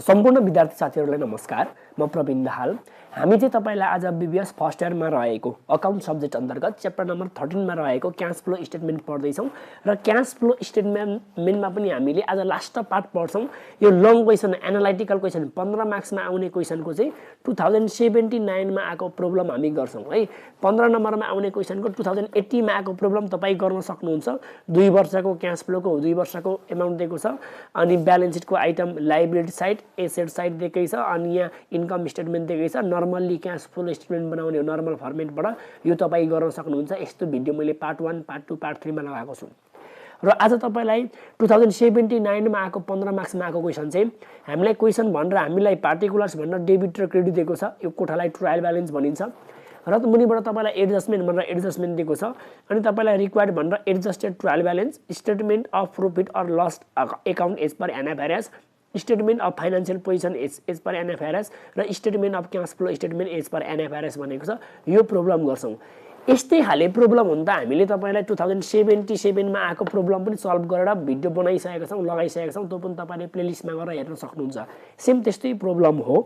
सम्पूर्ण विद्यार्थी साथीहरुलाई नमस्कार। म प्रवीण दाहाल। हामी चाहिँ तपाईलाई आज बीबीएस फर्स्ट इयरमा रहेको अकाउन्ट सब्जेक्ट अन्तर्गत च्याप्टर नम्बर 13 मा रहेको क्याश फ्लो स्टेटमेन्ट पढ्दै छौं र क्याश फ्लो स्टेटमेन्टमा पनि हामीले आज लास्ट पार्ट पढ्छौं। यो लङ क्वेशन एनालाइटिकल क्वेशन 15 मार्क्समा आउने क्वेशनको चाहिँ 2079 मा आएको प्रब्लम हामी गर्छौं है। 15 नम्बरमा आउने क्वेशनको 2080 मा आएको प्रब्लम तपाई गर्न सक्नुहुन्छ। 2 वर्षको क्याश फ्लोको 2 वर्षको अमाउन्ट दिएको छ अनि ब्यालेन्स सिटको item liability side asset side दिएकै छ अनि यहाँ इन्कम स्टेटमेन्ट दिएकै छ। नर्मली क्याश फ्लो स्टेटमेन्ट बनाउने नर्मल फर्मेटबाट यो तपाई गर्न सक्नुहुन्छ। यस्तो भिडियो मैले पार्ट 1 पार्ट 2 पार्ट 3 मा लगाएको छु र आज तपाईलाई 2079 मा आएको 15 मार्क्समा आएको क्वेशन चाहिँ हामीलाई क्वेशन भनेर हामीलाई पार्टिकुलर्स भनेर डेबिट र क्रेडिट दिएको छ। यो कोठालाई ट्रायल ब्यालेन्स भनिन्छ र मुनिबाट तपाईलाई एडजस्टमेन्ट भनेर एडजस्टमेन्ट दिएको छ अनि तपाईलाई रिक्वायर्ड भनेर adjusted trial balance statement of profit or loss account as per NFRS statement of financial position as per NFRS र statement of cash flow statement as per NFRS भनेको छ। यो प्रब्लम गर्छौं। यस्तै खाले प्रब्लम हुन्छ हामीले तपाईलाई 2077 मा आएको प्रब्लम पनि सल्भ गरेर भिडियो बनाइसकेका छौं लगाइसकेका छौं। त्यो पनि तपाईले प्लेलिस्टमा गएर हेर्न सक्नुहुन्छ। सेम त्यस्तै प्रब्लम हो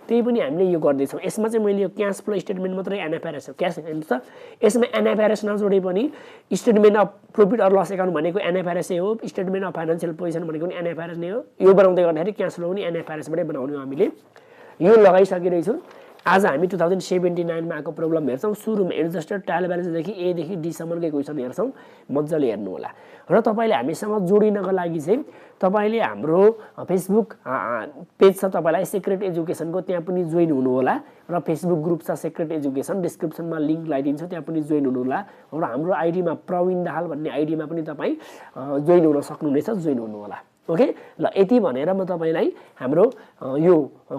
त्यही पनि हामीले यो गर्दै छौं। यसमा चाहिँ मैले यो क्याश फ्लो स्टेटमेन्ट मात्रै एनएफआरएस हो क्याश हेर्नुस् त। यसमा एनएफआरएस नजोडे पनि statement of profit or loss account भनेको एनएफआरएस हो, स्टेटमेन्ट अफ फाइनान्शियल पोजिसन भनेको पनि एनएफआरएस नै हो। यो बनाउँदै गर्दाखेरि क्याश फ्लो पनि एनएफआरएस बाटै बनाउने हो। हामीले यो लगाइसकिरहेछौं। आज हामी 2079 मा आएको प्रब्लम हेर्छौं। सुरुमा एडजस्टेड ट्रायल ब्यालेन्स देखि ए देखि डी सम्मकै क्वेशन हेर्छौं। मज्जाले हेर्नु होला र तपाईले हामीसँग जोडिनको लागि चाहिँ तपाईले हाम्रो फेसबुक पेज छ तपाईलाई सिक्रेट एजुकेसनको, त्यहाँ पनि जोइन हुनु होला र फेसबुक ग्रुप छ सिक्रेट एजुकेसन, डिस्क्रिप्सनमा लिंक लगाइदिन्छु, त्यहाँ पनि जोइन हुनु होला र हाम्रो आइडीमा प्रवीण दाहाल भन्ने आइडीमा पनि तपाई जोइन हुन सक्नुहुनेछ। जोइन हुनु होला। ओके ल यति भनेर म तपाईलाई हाम्रो यो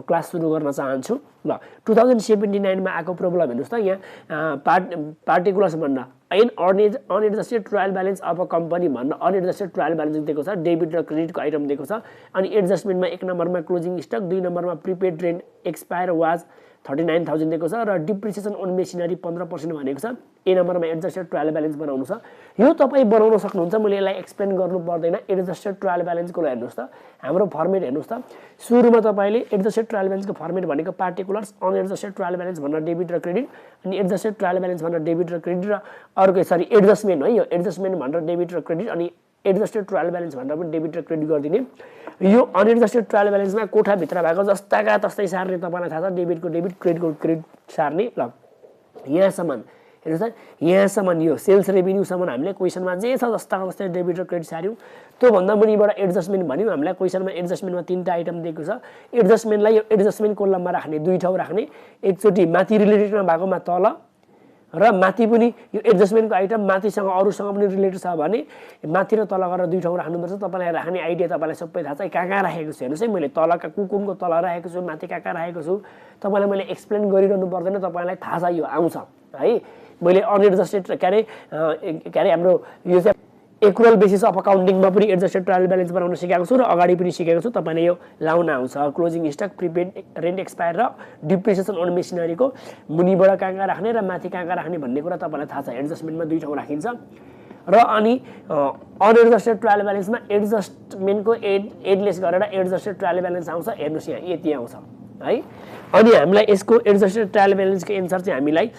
क्लास सुरु गर्न चाहन्छु। ल 2079 मा आएको प्रब्लम हेर्नुस् त। यहाँ पार्टिकुलर्स भन्न unadjusted trial balance of a company भन्न अनएडजस्टेड ट्रायल ब्यालेन्स दिएको छ। डेबिट र क्रेडिटको आइटम दिएको छ अनि एडजस्टमेन्टमा 1 नम्बरमा क्लोजिङ स्टक, 2 नम्बरमा प्रिपेड रेन्ट एक्सपायर वाज 39,000 दिएको छ र डिप्रिसिएसन अन मेसिनरी 15% भनेको छ। ए नम्बरमा एडजस्टेड ट्रायल ब्यालेन्स बनाउनु छ। यो तपाई बनाउन सक्नुहुन्छ। मैले यसलाई एक्सप्लेन गर्नु पर्दैन। एडजस्टेड ट्रायल ब्यालेन्सको हेर्नुस् त। हाम्रो फर्मेट हेर्नुस् त। सुरुमा तपाईले एडजस्टेड ट्रायल ब्यालेन्सको फर्मेट भनेको पार्टिकुलर्स अनएडजस्टेड ट्रायल ब्यालेन्स भनेर डेबिट र क्रेडिट अनि एडजस्टेड ट्रायल ब्यालेन्स भनेर डेबिट र क्रेडिट र अर्को एडजस्टमेन्ट है। यो एडजस्टमेन्ट भनेर डेबिट र क्रेडिट अनि एडजस्टेड ट्रायल ब्यालेन्स भनेर पनि डेबिट र क्रेडिट गरिदिने। यो अनएडजस्टेड ट्रायल ब्यालेन्समा कोठा भित्र भएको जस्ताका तस्तै सार्ने तपाईलाई थाहा छ। डेबिटको डेबिट क्रेडिटको क्रेडिट सार्ने। ल यहाँसम्म हेर्नुस् त। यहाँसम्म यो सेल्स रेभिन्यू सम्म हामीले क्वेशनमा जे छ जस्ताका तस्तै डेबिट र क्रेडिट सार्यौं। त्यो भन्दा मुनिबाट एडजस्टमेन्ट भन्यौं। हामीलाई क्वेशनमा एडजस्टमेन्टमा 3टा आइटम दिएको छ। एडजस्टमेन्टलाई यो एडजस्टमेन्ट कोलममा राख्ने 2 ठाउँ राख्ने। एकचोटी माथि रिलेटेडमा भएकोमा तल र माथि पनि यो एडजस्टमेन्टको आइटम माथिसँग अरूसँग पनि रिलेटेड छ भने माथि र तल गरेर 2 ठाउँ राख्नुपर्छ। तपाईलाई राख्ने आइडिया तपाईलाई सबै थाहा छ। कहाँ राखेको छु हेर्नुस् है। मैले तलका कुकुमको तल राखेको छु, माथि कहाँ राखेको छु तपाईलाई मैले एक्सप्लेन गरिरहनु पर्दैन। तपाईलाई थाहा छ यो आउँछ है। मैले अनएडजस्टेड के अरे हाम्रो यो चाहिँ एक्रुअल बेसिस अफ अकाउन्टिङमा पनि एडजस्टेड ट्रायल ब्यालेन्स बनाउन सिकाएको छु र अगाडि पनि सिकेको छु। तपाईले यो लाउन आउँछ। Closing stock, prepaid rent expire र डिप्रिसिएसन अन मेसिनरीको मुनिबाट कहाँ राख्ने र माथि कहाँ राख्ने भन्ने कुरा तपाईलाई थाहा छ। एडजस्टमेन्टमा 2 ठाउँ राखिन्छ र अनि अनएडजस्टेड ट्रायल ब्यालेन्समा एडजस्टमेन्टको एडलेस गरेर एडजस्टेड ट्रायल ब्यालेन्स आउँछ। हेर्नुस् यहाँ यति आउँछ है। अनि हामीलाई यसको एडजस्टेड ट्रायल ब्यालेन्सको एन्सर चाहिँ हामीलाई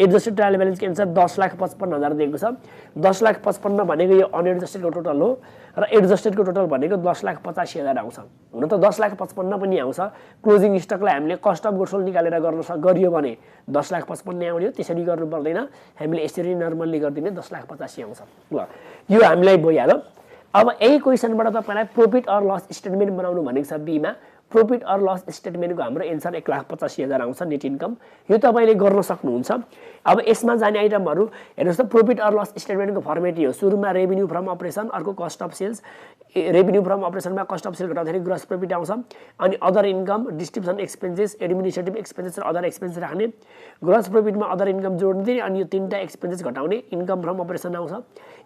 एडजस्टेड ट्रायल ब्यालेन्सको एन्सर 10,55,000 दिएको छ। 10,55,000 भनेको यो अनएडजस्टेडको टोटल हो र एडजस्टेडको टोटल भनेको 10,85,000 आउँछ। हुन त 10,55,000 पनि आउँछ। क्लोजिङ स्टकलाई हामीले कस्ट अफ गुड्स सोल्ड निकालेर गरियो भने 10,55,000 नै आउने हो। त्यसरी गर्नु पर्दैन। हामीले यसरी नर्मल्ली गर्दिने 10,85,000 आउँछ। ल यो हामीलाई भइहाल्यो। अब यही क्वेशनबाट तपाईलाई प्रॉफिट अर लस स्टेटमेन्ट बनाउनु भनेको छ। बी मा प्रॉफिट अर लस स्टेटमेन्टको हाम्रो एन्सर 1,85,000 आउँछ नेट इन्कम। यो तपाईले गर्न सक्नुहुन्छ। अब यसमा जाने आइटमहरु हेर्नुस् त। प्रॉफिट अर लस स्टेटमेन्टको फर्मेट यो सुरुमा रेभिन्यू फ्रम अपरेसन, अर्को cost of sales. Revenue from अपरेसनमा कस्ट अफ सेल घटाउँदाखेरि ग्रस प्रॉफिट आउँछ अनि other income, distribution expenses, administrative expenses र अदर एक्सपेन्स राख्ने। ग्रस प्रॉफिटमा अदर इन्कम जोड्ने अनि यो 3टा एक्सपेन्सेस घटाउने। इन्कम फ्रम अपरेसन आउँछ।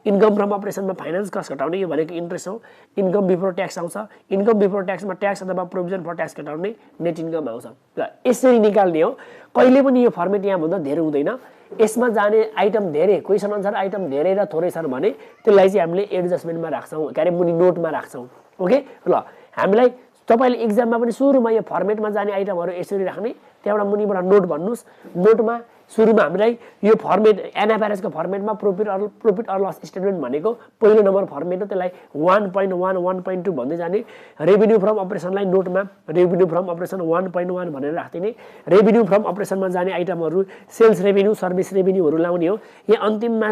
इन्कम फ्रम अपरेसनमा फाइनान्स कस्ट घटाउने। यो भनेको इन्ट्रेस्ट हो। इन्कम बिफोर ट्याक्स आउँछ। इन्कम बिफोर ट्याक्समा ट्याक्स अथवा प्रोभिजन फर ट्याक्स घटाउने। नेट इन्कम आउँछ। ल यसरी निकाल्ने हो। कहिले पनि यो फर्मेट यहाँ भन्दा धेरै हुँदैन। यसमा जाने आइटम धेरै, क्वेशन अनुसार आइटम धेरै र थोरै छन् भने त्यसलाई चाहिँ हामीले एडजस्टमेन्टमा राख्छौं। के अरे मुनि नोटमा राख्छौं। ओके ल हामीलाई तपाईले एक्जाममा पनि सुरुमा यो फर्मेटमा जाने आइटमहरु यसरी राख्ने त्यहाँबाट मुनिबाट नोट भन्नुस् नोटमा सुरुमा हामीलाई यो फर्मेट एनएफआरएस को फर्मेटमा प्रॉफिट अर लस स्टेटमेन्ट भनेको पहिलो नम्बर फर्मेट हो त्यसलाई 1.1 1.2 भन्दै जाने रेभिन्यू फ्रम अपरेसनलाई नोटमा रेभिन्यू फ्रम अपरेसन 1.1 भनेर राख्दिने रेभिन्यू फ्रम अपरेसनमा जाने आइटमहरु सेल्स रेभिन्यू सर्भिस रेभिन्यूहरु लाउने हो यहाँ अन्तिममा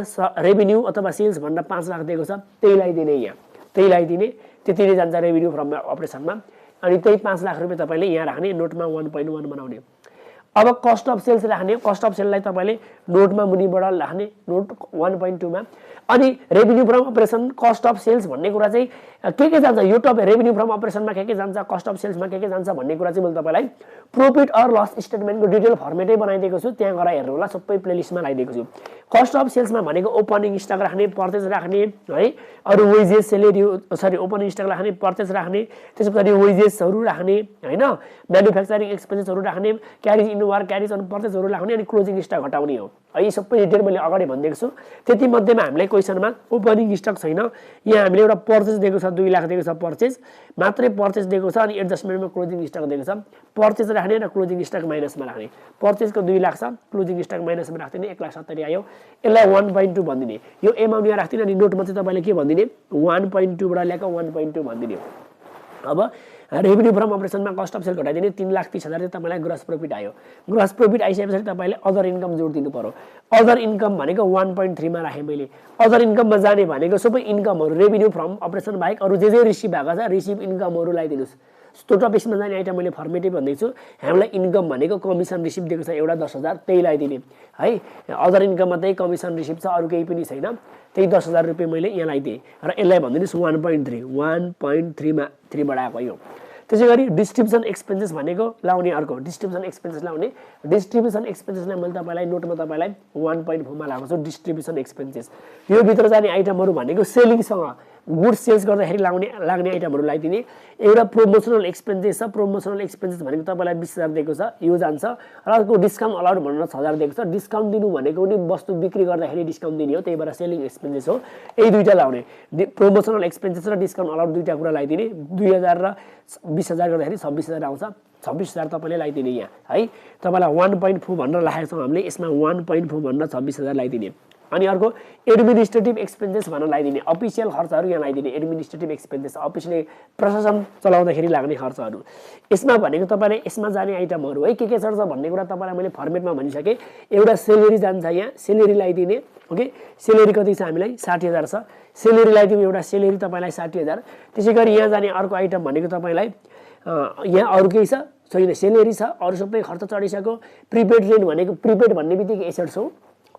रेभिन्यू अथवा सेल्स भन्दा 5 लाख दिएको छ त्यहीलाई दिने यहाँ त्यहीलाई दिने त्यतिले जान्छ रेभिन्यू फ्रम अपरेसनमा अनि त्यही 5 लाख रुपैयाँ तपाईले यहाँ राख्ने नोटमा 1.1 बनाउने अब कस्ट अफ सेल्स राख्ने कस्ट अफ सेललाई तपाईले नोटमा मुनिबाट राख्ने नोट 1.2 मा अनि revenue from operation cost of sales भन्ने कुरा चाहिँ के जान्छ यो तपाईँ रेभिन्यू फ्रम अपरेसनमा के जान्छ कस्ट अफ सेल्समा के जान्छ भन्ने कुरा चाहिँ मैले तपाईलाई प्रॉफिट अर लस स्टेटमेन्टको डिटेल फर्मेटै बनाइदिएको छु त्यहाँ गएर हेर्नु होला सबै प्लेलिस्टमा लगाइदिएको छु कस्ट अफ सेल्समा भनेको ओपनिङ स्टक राख्ने पर्चेज राख्ने है अरु wages salary sorry opening stock राख्ने पर्चेज राख्ने त्यसपछि वेजेसहरु राख्ने हैन म्यानुफ्याक्चरिङ एक्सपेन्सेसहरु राख्ने क्यारेज इनवार क्यारेज अन पर्चेजहरु राख्ने अनि क्लोजिङ स्टक घटाउने हो है यी सबै डिटेल मैले अगाडि भनिदिएको छु त्यति मध्येमा हामीले क्वेशनमा ओपनिङ स्टक छैन यहाँ हामीले एउटा पर्चेज दिएको छ 2 लाख दिएको छ पर्चेज मात्रै पर्चेज दिएको छ अनि एडजस्टमेन्टमा क्लोजिङ स्टक दिएको छ पर्चेज राख्ने र क्लोजिङ स्टक माइनसमा राख्ने पर्चेजको 2 लाख छ क्लोजिङ स्टक माइनसमा राख्दिने 1,70,000 आयो यसलाई 1.2 भनिदिने यो एमाउन्ट यहाँ राख्दिने अनि नोटमा चाहिँ तपाईले के भनिदिने 1.2 बाट ल्याएको 1.2 भनिदिने अब रेभिन्यू फ्रम अपरेसनमा कस्ट अफ सेल घटाइदिने 3,30,000 चाहिँ तपाईलाई ग्रस प्रॉफिट आयो ग्रस प्रॉफिट आइसकेपछि तपाईले अदर इन्कम जोड्दिनु पर्यो अदर इन्कम भनेको 1.3 मा राखे मैले अदर इन्कममा जाने भनेको सबै इन्कमहरु रेभिन्यू फ्रम अपरेसन बाहेक अरु जे रिसिभ भएको छ रिसिभ इन्कमहरु लगाइदिनुस् टोटल बेसमा जाने आइटम मैले फर्मेटै भन्दैछु हामीलाई इन्कम भनेको कमिसन रिसिभ दिएको छ एउटा 10,000 त्यही लगाइदिने है अदर इन्कममा त्यही कमिसन रिसिभ छ अरु केही पनि छैन त्यही 10,000 रुपैयाँ मैले यहाँ लगाइदिए र यसलाई भन्दिनुस् 1.3 मा 3 बढाएको यो त्यसैगरी डिस्ट्रिब्युसन एक्सपेन्सेस भनेको लाउने अर्को डिस्ट्रिब्युसन एक्सपेन्सेस लाउने डिस्ट्रिब्युसन एक्सपेन्सेसलाई मैले तपाईलाई नोटमा तपाईलाई 1.4 मा लगाएको छु डिस्ट्रिब्युसन एक्सपेन्सेस यो भित्र जाने आइटमहरु भनेको सेलिङसँग गुड्स सेल्स गर्दाखेरि लाग्ने आइटमहरु लगाइदिने एउटा प्रोमोसनल एक्सपेन्सेस छ प्रोमोसनल एक्सपेन्सेस भनेको तपाईलाई 20,000 दिएको छ यो जान्छ र अर्को डिस्काउन्ट अलाउड भनेर 6,000 दिएको छ डिस्काउन्ट दिनु भनेको नि वस्तु बिक्री गर्दाखेरि डिस्काउन्ट दिने हो त्यही भएर सेलिङ एक्सपेन्सेस हो यही दुईटा लाउने प्रोमोसनल एक्सपेन्सेस र डिस्काउन्ट अलाउड दुईटा कुरा लगाइदिने 2,000 र 20,000 गर्दाखेरि 26,000 आउँछ 26,000 तपाईले लगाइदिने यहाँ है तपाईलाई 1.4 भनेर राखेको छौं हामीले यसमा 1.4 भनेर 26,000 लगाइदिने अनि अर्को एडमिनिस्ट्रेटिभ एक्सपेन्सेस भनेर लगाइदिने अफिसियल खर्चहरु यहाँ लगाइदिने एडमिनिस्ट्रेटिभ एक्सपेन्सेस अफिसले प्रशासन चलाउँदाखेरि लाग्ने खर्चहरु यसमा भनेको तपाईले यसमा जाने आइटमहरु है के छ भन्ने कुरा तपाईलाई मैले फर्मेटमा भनिसके एउटा सेलेरी जान्छ यहाँ सेलेरी लगाइदिने ओके सेलेरी कति छ हामीलाई 60,000 छ सेलेरी लगाइदिने एउटा सेलेरी तपाईलाई 60,000 त्यसैगरी यहाँ जाने अर्को आइटम भनेको तपाईलाई यहाँ अरु केही छ छैन सेलेरी छ अरु सबै खर्च चढिसक्यो प्रिपेड रेन्ट भनेको प्रिपेड भन्ने बित्तिकै एसेट्स हो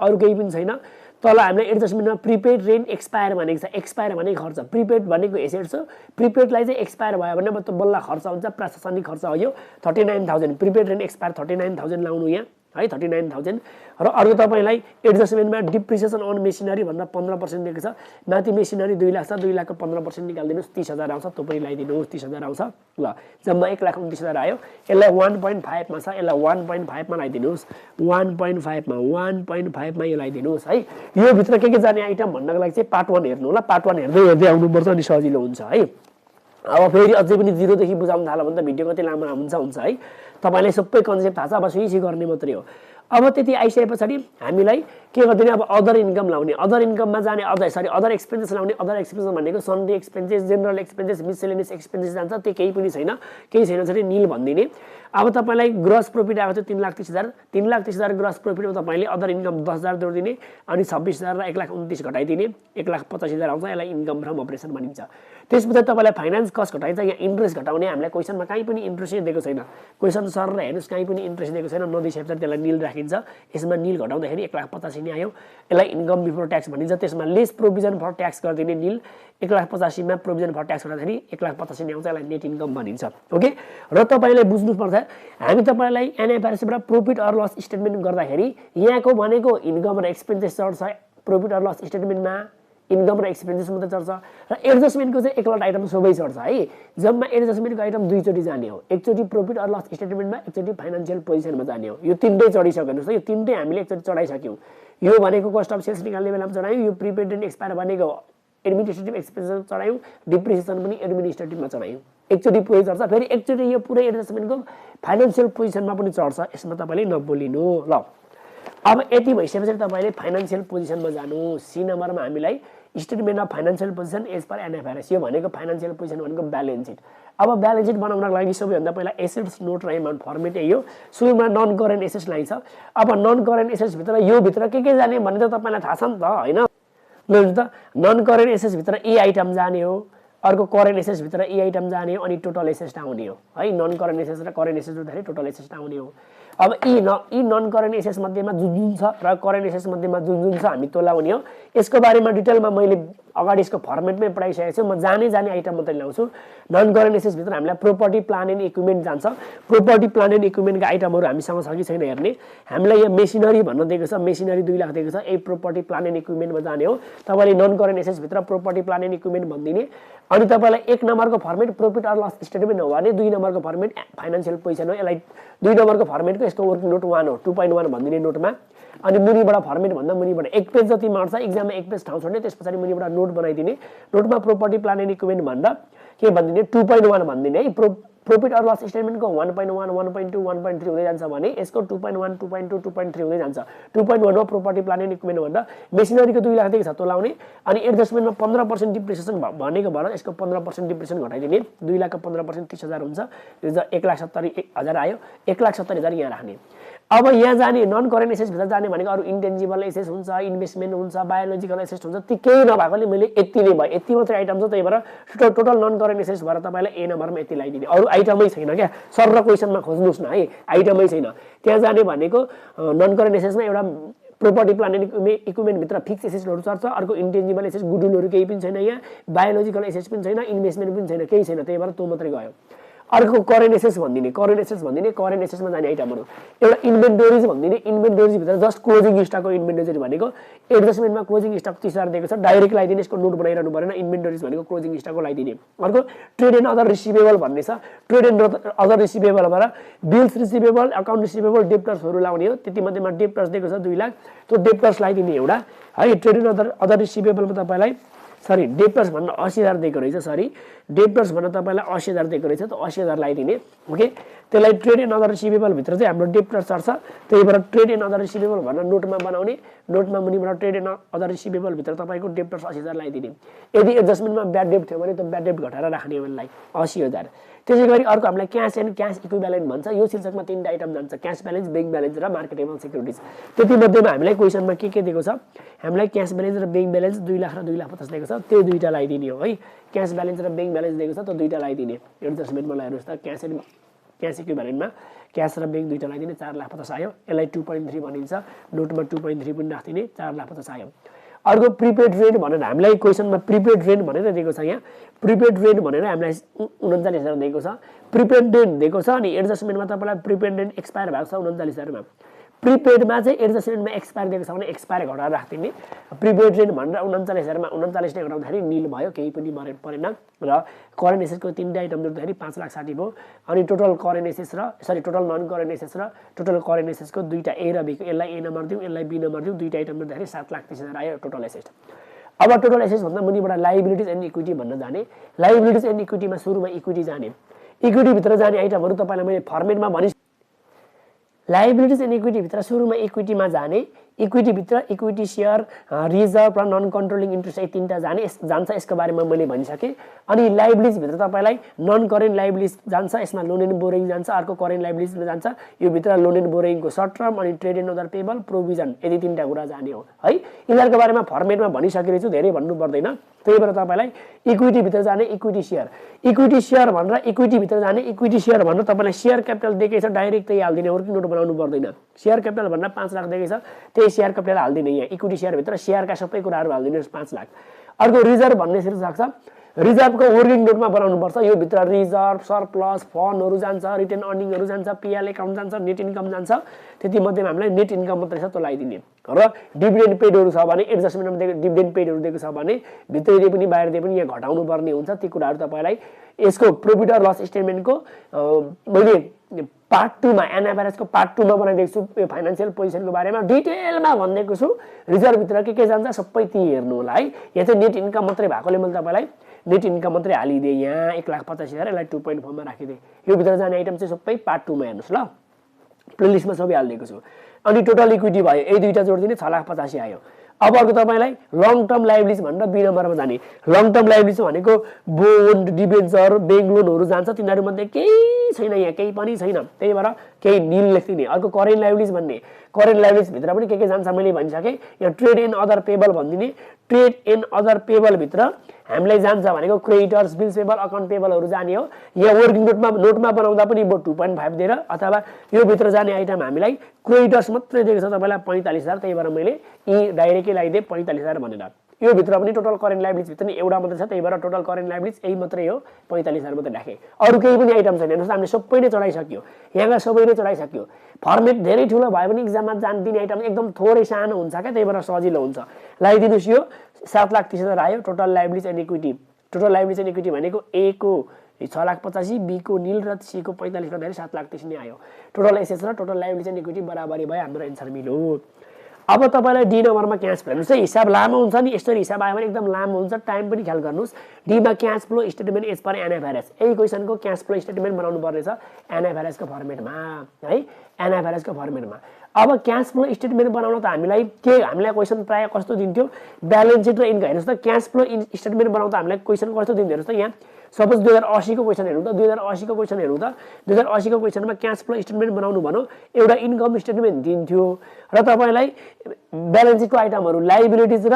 अरु केही पनि छैन तल हामीले एडजस्टमेन्टमा प्रिपेड रेन्ट एक्सपायर भनेको छ एक्सपायर भनेको खर्च प्रिपेड भनेको एसेट्स हो प्रिपेडलाई चाहिँ एक्सपायर भयो भने मतलब बल्ल खर्च हुन्छ प्रशासनिक खर्च हो यो 39,000 प्रिपेड रेन्ट एक्सपायर 39,000 लाउनु यहाँ है 39,000 र अर्को तपाईलाई एडजस्टमेन्टमा डिप्रिसिएसन अन मेसिनरी भनेर 15% दिएको छ माथि मेसिनरी 2 लाख छ 2 लाखको 15% निकाल्दिनुस् 30,000 आउँछ त्यो पनि लगाइदिनुस् 30,000 आउँछ ल जम्मा 1,29,000 आयो यसलाई 1.5 मा छ यसलाई 1.5 मा लगाइदिनुस् 1.5 मा 1.5 मा यो लगाइदिनुस् है यो भित्र के जाने आइटम भन्नको लागि चाहिँ पार्ट 1 हेर्नु होला पार्ट 1 हेर्दै हेर्दै आउनु पर्छ अनि सजिलो हुन्छ है अब फेरि अझै पनि 0 देखि बुझाउन थाल्यो भने त भिडियो कति लामो हुन्छ है तपाईलाई सबै कन्सेप्ट थाहा छ अब सुई गर्ने मात्रै हो अब त्यति आइसकेपछि हामीलाई के गर्दिने अब अदर इन्कम लाउने अदर इन्कममा जाने अदर एक्सपेन्सेस लाउने अदर एक्सपेन्सेस भनेको Sunday expenses general expenses miscellaneous expenses जान्छ त्यो केही पनि छैन केही छैन भने नील भनिदिने अब तपाईलाई ग्रस प्रॉफिट आएको थियो 3,30,000 3,30,000 ग्रस प्रॉफिट तपाईले अदर इन्कम 10,000 जोड्दिने अनि 26,000 र 1,29,000 घटाइदिने 1,85,000 आउँछ यसलाई इन्कम फ्रम अपरेसन भनिन्छ त्यसपछि तपाईलाई फाइनान्स कस्ट घटाइन्छ यहाँ इन्ट्रेस्ट घटाउने हामीले क्वेशनमा कहीँ पनि इन्ट्रेस्ट दिएको छैन क्वेशन सर र हेर्नुस् कहीँ पनि इन्ट्रेस्ट दिएको छैन नदिएपछि त्यसलाई नील राखिन्छ यसमा नील घटाउँदाखेरि 1,85,000 नै आयो यसलाई इन्कम बिफोर ट्याक्स भनिन्छ त्यसमा लेस प्रोभिजन फर ट्याक्स गर्दिने नील 1,85,000 मा प्रोभिजन फर ट्याक्स गर्दाखेरि 1,85,000 नै आउँछ यसलाई नेट इन्कम भनिन्छ ओके र तपाईले बुझ्नु पर्छ हामी तपाईलाई एनएफआरएस बाट प्रॉफिट अर लस स्टेटमेन्ट गर्दाखेरि यहाँको भनेको इन्कम र एक्सपेन्सेस चढ्छ प्रॉफिट अर लस स्टेटमेन्टमा इन्कम र एक्सपेन्सेस मात्रै चढ्छ र एडजस्टमेन्टको चाहिँ एकलट आइटम सबै चढ्छ है जम्मा एडजस्टमेन्टको आइटम दुई चोटी जाने हो एकचोटी प्रॉफिट अर लस स्टेटमेन्टमा एकचोटी फाइनान्शियल पोजिसनमा जाने हो यो तीनटै चढिसक्यो यो तीनटै हामीले एकचोटी चढाइसक्यौ यो भनेको कस्ट अफ सेल्स निकाल्ने बेलामा चढायौ यो प्रिपेड एन्ड एक्सपायर भनेको एडमिनिस्ट्रेटिभ एक्सपेन्सेस चढायौ डिप्रिसिएसन पनि एडमिनिस्ट्रेटिभमा चढायौ एकचोटि पुरै चढ्छ, फेरि एकचोटि यो पुरै एडजस्टमेन्टको फाइनेन्सियल पोजिसनमा पनि चढ्छ। यसमा तपाईँले नबोलिनु ल। अब यति भइसकेपछि तपाईँले फाइनेन्सियल पोजिसनमा जानु। सी नम्बरमा हामीलाई statement of financial position as per NFRS, यो भनेको फाइनेन्सियल पोजिसन भनेको ब्यालेन्स सिट। अब ब्यालेन्स सिट बनाउनको लागि सबैभन्दा पहिला एसेट्स नोट र एमाउन्ट फर्मेट यही हो। सुरुमा नन करेन्ट एसेट्स लाइन्छ। अब नन करेन्ट एसेट्स भित्र यो भित्र के जाने भन्ने त तपाईँलाई थाहा छ नि त होइन। ल त नन करेन्ट एसेट्स भित्र ई आइटम जाने हो, अर्को करेन्ट एसेट्स भित्र ई आइटम जाने हो, अनि टोटल एसेट्स आउने हो है। नन करेन्ट एसेट्स र करेन्ट एसेट्स जोड्दाखेरि टोटल एसेट्स आउने हो। अब यी नन करेन्ट एसेट्स मध्येमा जुन जुन छ र करेन्ट एसेट्स मध्येमा जुन जुन छ हामी तोलाउने हो। यसको बारेमा डिटेलमा मैले अगाडि यसको फर्मेटमै पढाइसकेको छु। म जाने आइटम मात्रै ल्याउँछु। नन करेन्ट एसेट्स भित्र हामीलाई प्रोपर्टी प्लान एन्ड इक्विपमेन्ट जान्छ। प्रोपर्टी प्लान एन्ड इक्विपमेन्टका आइटमहरू हामीसँग छ कि छैन हेर्ने। हामीलाई यो मेसिनरी भन्न दिएको छ, मेसिनरी 2 लाख दिएको छ, यही प्रोपर्टी प्लान एन्ड इक्विपमेन्टमा जाने हो। तपाईँले नन करेन्ट एसेट्स भित्र प्रोपर्टी प्लान एन्ड इक्विपमेन्ट भनिदिने। अनि तपाईँलाई 1 नम्बरको format profit or loss statement हो भने 2 नम्बरको फर्मेट फाइनेन्सियल पोजिसन हो। यसलाई 2 नम्बरको फर्मेटको यसको वर्किङ नोट 1 हो, 2.1 भनिदिने नोटमा। अनि मुनिबाट फर्मेट भन्दा मुनिबाट 1 पेज जति मार्छ, एक्जाममा 1 पेज ठाउँ छोड्ने, त्यस पछाडि मुनिबाट नोट बनाइदिने। नोटमा प्रोपर्टी प्लान एन्ड इक्विपमेन्ट भन्दा के भनिदिने 2.1 भनिदिने है। प्रॉफिट अर लस स्टेटमेन्टको 1.1, 1.2, 1.3 हुँदै जान्छ भने यसको 2.1, 2.2, 2.3 हुँदै जान्छ। 2.1 हो प्रोपर्टी प्लान एन्ड इक्विपमेन्ट भन्दा। मेसिनरीको 2 लाख देखि छ तोलाउने। अनि एडजस्टमेन्टमा 15% डिप्रिसिएसन भनेको भएर यसको 15% डिप्रिसिएसन घटाइदिने। 2 लाखको 15% 30,000 हुन्छ। 1,70,000 आयो। 1,70,000 यहाँ राख्ने। अब यहाँ जाने नन करेन्ट एसेट्स भित्र जाने भनेको अरू इन्टेन्जिबल एसेट्स हुन्छ, इन्भेस्टमेन्ट हुन्छ, बायोलोजिकल एसेट्स हुन्छ। ती केही नभएकोले मैले यति नै भयो, यति मात्रै आइटम छ। त्यही भएर टोटल नन करेन्ट एसेट्स भएर तपाईँलाई ए नम्बरमा यति लगाइदिने। अरू आइटमै छैन क्या, सर र क्वेसनमा खोज्नुहोस् न है, आइटमै छैन। त्यहाँ जाने भनेको नन करेन्ट एसेट्समा एउटा प्रोपर्टी प्लान एन्ड इक्विपमेन्ट भित्र फिक्स एसेट्सहरू चढ्छ। अर्को इन्टेन्जिबल एसेट्स गुडविलहरू केही पनि छैन यहाँ, बायोलोजिकल एसेट्स पनि छैन, इन्भेस्टमेन्ट पनि छैन, केही छैन। त्यही भएर त्यो मात्रै गयो। अर्को करेन्ट एसेट्स भनिदिने। करेन्ट एसेट्समा जाने आइटमहरू एउटा इन्भेन्टोरिज भनिदिने। इन्भेन्टोरिज भित्र जस्ट क्लोजिङ स्टकको इन्भेन्टोरी भनेको एडजस्टमेन्टमा क्लोजिङ स्टक 30,000 दिएको छ, डाइरेक्ट लगाइदिने। यसको नोट बनाइरहनु परेन। इन्भेन्टोरिज भनेको क्लोजिङ स्टकको लगाइदिने। अर्को ट्रेड एन्ड अदर रिसिभेबल भन्ने छ। ट्रेड एन्ड अदर रिसिभेबलबाट बिल्स रिसिभेबल, अकाउन्ट रिसिभेबल, डेप्टर्सहरू लाउने हो। त्यति मध्येमा डेप्टर्स दिएको छ 2 लाख, त्यो डेप्टर्स लगाइदिने एउटा है। ट्रेड एन्ड अदर रिसिभेबलमा तपाईँलाई डेप्टर्स भन्न 80,000 दिएको रहेछ। डेप्टर्स भन्न तपाईँलाई 80,000 दिएको रहेछ, त 80,000 लगाइदिने। ओके, त्यसलाई ट्रेड एन्ड अदर रिसिभेबल भित्र चाहिँ हाम्रो डेप्टर्स चढ्छ। त्यही भएर ट्रेड एन्ड अदर रिसिभेबल भनेर नोटमा बनाउने। नोटमा मुनिबाट ट्रेड एन्ड अदर रिसिभेबल भित्र तपाईँको डेप्टर्स 80,000 लगाइदिने। यदि एडजस्टमेन्टमा ब्याड डेप्ट थियो भने त ब्याड डेप्ट घटाएर राख्ने यसलाई 80,000। त्यसै गरी अर्को हामीलाई क्यास एन्ड क्यास इक्विभ्यालेन्ट भन्छ। यो शीर्षकमा 3टा आइटम जान्छ, क्यास ब्यालेन्स, ब्याङ्क ब्यालेन्स र मार्केटेबल सिक्युरिटिज। त्यति मध्येमा हामीलाई क्वेसनमा के दिएको छ, हामीलाई क्यास ब्यालेन्स र ब्याङ्क ब्यालेन्स 2 लाख र 2,50,000 दिएको छ। त्यो 2टा लगाइदिने हो है। क्यास ब्यालेन्स र ब्याङ्क ब्यालेन्स दिएको छ, त्यो 2टा लगाइदिने। एडजस्टमेन्टमा लगाइनुहोस् त। क्यास इक्विभ्यालेन्टमा क्यास र ब्याङ्क 2टा लगाइदिने। 4,50,000 आयो। यसलाई 2.3 भनिन्छ। नोटमा 2.3 पनि राखिदिने। 4,50,000 आयो। अर्को प्रिपेड रेन्ट भनेर हामीलाई क्वेसनमा प्रिपेड रेन्ट भनेर दिएको छ। यहाँ प्रिपेड रेन्ट भनेर हामीलाई 39,000 दिएको छ। प्रिपेड रेन्ट दिएको छ। अनि एडजस्टमेन्टमा तपाईँलाई प्रिपेड रेन्ट एक्सपायर भएको छ 39,000मा। प्रिपेडमा चाहिँ एडजस्टमेन्टमा एक्सपायर दिएको छ भने एक्सपायर घटाएर राखिदिने। प्रिपेड रेन्ट भनेर 39,000मा 39 नै घटाउँदाखेरि निल भयो, केही पनि परेन। र करेन्ट एसेट्सको 3टा आइटम जोड्दाखेरि 5,60,000 भयो। अनि टोटल करेन्ट एसेट्स र टोटल नन करेन्ट एसेट्स र टोटल करेन्ट एसेट्सको 2टा ए र बी, यसलाई ए नम्बर दिउँ, यसलाई बी नम्बर दिउँ। 2टा आइटम जोड्दाखेरि 7,30,000 आयो टोटल एसेट्स। अब टोटल एसेट्स भन्दा मुनिबाट लाइबिलिटिज एन्ड इक्विटी भन्न जाने। लाइबिलिटिज एन्ड इक्विटीमा सुरुमा इक्विटी जाने। इक्विटी भित्र जाने आइटमहरू तपाईँलाई मैले फर्मेटमा भनि। लाइबिलिटिज एन्ड इक्विटी भित्र सुरुमा इक्विटीमा जाने। इक्विटी भित्र इक्विटी सेयर, रिजर्भ र नन कन्ट्रोलिङ इन्ट्रेस्ट, यी 3टा जान्छ। यसको बारेमा मैले भनिसकेँ। अनि लाइबिलिटिज भित्र तपाईँलाई नन करेन्ट लाइबिलिटिज जान्छ। यसमा लोन एन्ड बोरोइङ जान्छ। अर्को करेन्ट लाइबिलिटिजमा जान्छ। यो भित्र लोन एन्ड बोरोइङको सर्ट टर्म, अनि trade and other payable, provision, यदि 3टा कुरा जाने हो है। यिनीहरूको बारेमा फर्मेटमा भनिसकेको छु, धेरै भन्नु पर्दैन। त्यही भएर तपाईँलाई इक्विटी भित्र जाने इक्विटी सेयर। इक्विटी सेयर भनेर इक्विटी भित्र जाने इक्विटी सेयर भनेर तपाईँलाई सेयर क्यापिटल दिएकै छ, डाइरेक्ट त्यही हालिदिने, वर्किङ नोट बनाउनु पर्दैन। सेयर क्यापिटल भनेर 5 लाख दिएकै छ, त्यही सेयर क्यापिटल हालिदिने। यहाँ इक्विटी सेयर भित्र सेयरका सबै कुराहरू हालिदिनुहोस् 5 लाख। अर्को रिजर्भ भन्ने शीर्षक छ। रिजर्भको वर्किङ नोटमा बनाउनुपर्छ। यो भित्र रिजर्भ, सरप्लस, फन्डहरू जान्छ, रिटेन अर्निङहरू जान्छ, पिएल एकाउन्ट जान्छ, नेट इन्कम जान्छ। त्यति मध्येमा हामीलाई नेट इन्कम मात्रै छ, त्यो लगाइदिने। र डिभिडेन्ड पेडहरू छ भने एडजस्टमेन्टमा दिएको डिभिडेन्ड पेडहरू दिएको छ भने भित्रैले पनि बाहिरले पनि यहाँ घटाउनु पर्ने हुन्छ। ती कुराहरू तपाईँलाई यसको प्रॉफिट अर लस स्टेटमेन्टको मैले पार्ट 2 मा एनएफआरएसको पार्ट 2 मा बनाइदिएको छु। यो फाइनेन्सियल पोजिसनको बारेमा डिटेलमा भनिदिएको छु। रिजर्भ भित्र के जान्छ सबै ती हेर्नु होला है। यहाँ चाहिँ नेट इन्कम मात्रै भएकोले मैले तपाईँलाई नेट इन्कम मात्रै हालिदिएँ यहाँ 1,85,000 यसलाई 2.4 मा राखिदिएँ। यो भित्र जाने आइटम चाहिँ सबै पार्ट 2 मा हेर्नुस् ल, प्लेलिस्टमा सबै हालिदिएको छु। अनि टोटल इक्विटी भयो, यही दुईटा जोडिदिने 6,85,000 आयो। अब अर्को तपाईँलाई लङ टर्म लाइबिलिटिज भनेर 2 नम्बरमा जाने। लङ टर्म लाइबिलिटिज भनेको बोन्ड, डिबेन्चर, ब्याङ्क लोनहरू जान्छ, तिनीहरूमध्ये केही छैन, यहाँ केही पनि छैन, त्यही भएर केही निल लेखिदिने। अर्को करेन्ट लाइबिलिटिज भन्ने, करेन्ट लाइबिलिटिज भित्र पनि के जान्छ मैले भनिसकेँ। यहाँ ट्रेड एन्ड अदर पेबल भनिदिने। ट्रेड एन्ड अदर पेबल भित्र हामीलाई जान्छ भनेको क्रेडिटर्स, बिल्स पेबल, अकाउन्ट पेबलहरू जाने हो। यहाँ वर्किङ नोटमा बनाउँदा पनि 2.5 दिएर, अथवा यो भित्र जाने आइटम हामीलाई क्रेडिटर्स मात्रै दिएको छ तपाईँलाई 45,000, त्यही भएर मैले यी डाइरेक्टली लगाइदिएँ 45,000 भनेर। यो भित्र पनि टोटल करेन्ट लाइबिलिटिज भित्र नि एउटा मात्रै छ, त्यही भएर टोटल करेन्ट लाइबिलिटिज यही मात्रै हो, 45,000 मात्रै राखेँ। अरू केही पनि आइटम छैन। हेर्नुहोस् हामीले सबै नै चढाइसक्यो, यहाँका सबै नै चढाइसक्यो। फर्मेट धेरै ठुलो भयो भने इक्जाममा दिने आइटम एकदम थोरै सानो हुन्छ क्या, त्यही भएर सजिलो हुन्छ। लगाइदिनुहोस् यो 7,30,000 आयो total liabilities and equity. Total liabilities and equity भनेको ए को 6,85,000, बी को निल र सी को 45 गर्दाखेरि 7,30,000 नै आयो। टोटल एसेट्स र टोटल लाइबिलिटिज एन्ड इक्विटी बराबरी भयो, हाम्रो एन्सर मिल्यो। अब तपाईँलाई डी नम्बरमा क्यास फ्लो हेर्नुहोस् है, हिसाब लामो हुन्छ नि, यसरी हिसाब आयो भने एकदम लामो हुन्छ, टाइम पनि ख्याल गर्नुहोस्। डीमा cash flow statement as per NFRS, यही क्वेसनको क्यास फ्लो स्टेटमेन्ट बनाउनु पर्नेछ एनएफआरएसको फर्मेटमा है, एनएफआरएसको फर्मेटमा। अब क्यास फ्लो स्टेटमेन्ट बनाउन त हामीलाई क्वेसन प्रायः कस्तो दिन्थ्यो, ब्यालेन्स सिट र इन्कम। हेर्नुहोस् त क्यास फ्लो स्टेटमेन्ट बनाउँदा हामीलाई क्वेसन कस्तो दिन्थ्यो हेर्नुहोस् त, यहाँ सपोज 2080 को क्वेसन हेर्नु त, 2080 को क्वेसन हेर्नु त, 2080 को क्वेसनमा क्यास फ्लो स्टेटमेन्ट बनाउनु भनौँ, एउटा इन्कम स्टेटमेन्ट दिन्थ्यो र तपाईँलाई ब्यालेन्स सिटको आइटमहरू लाइबिलिटिज र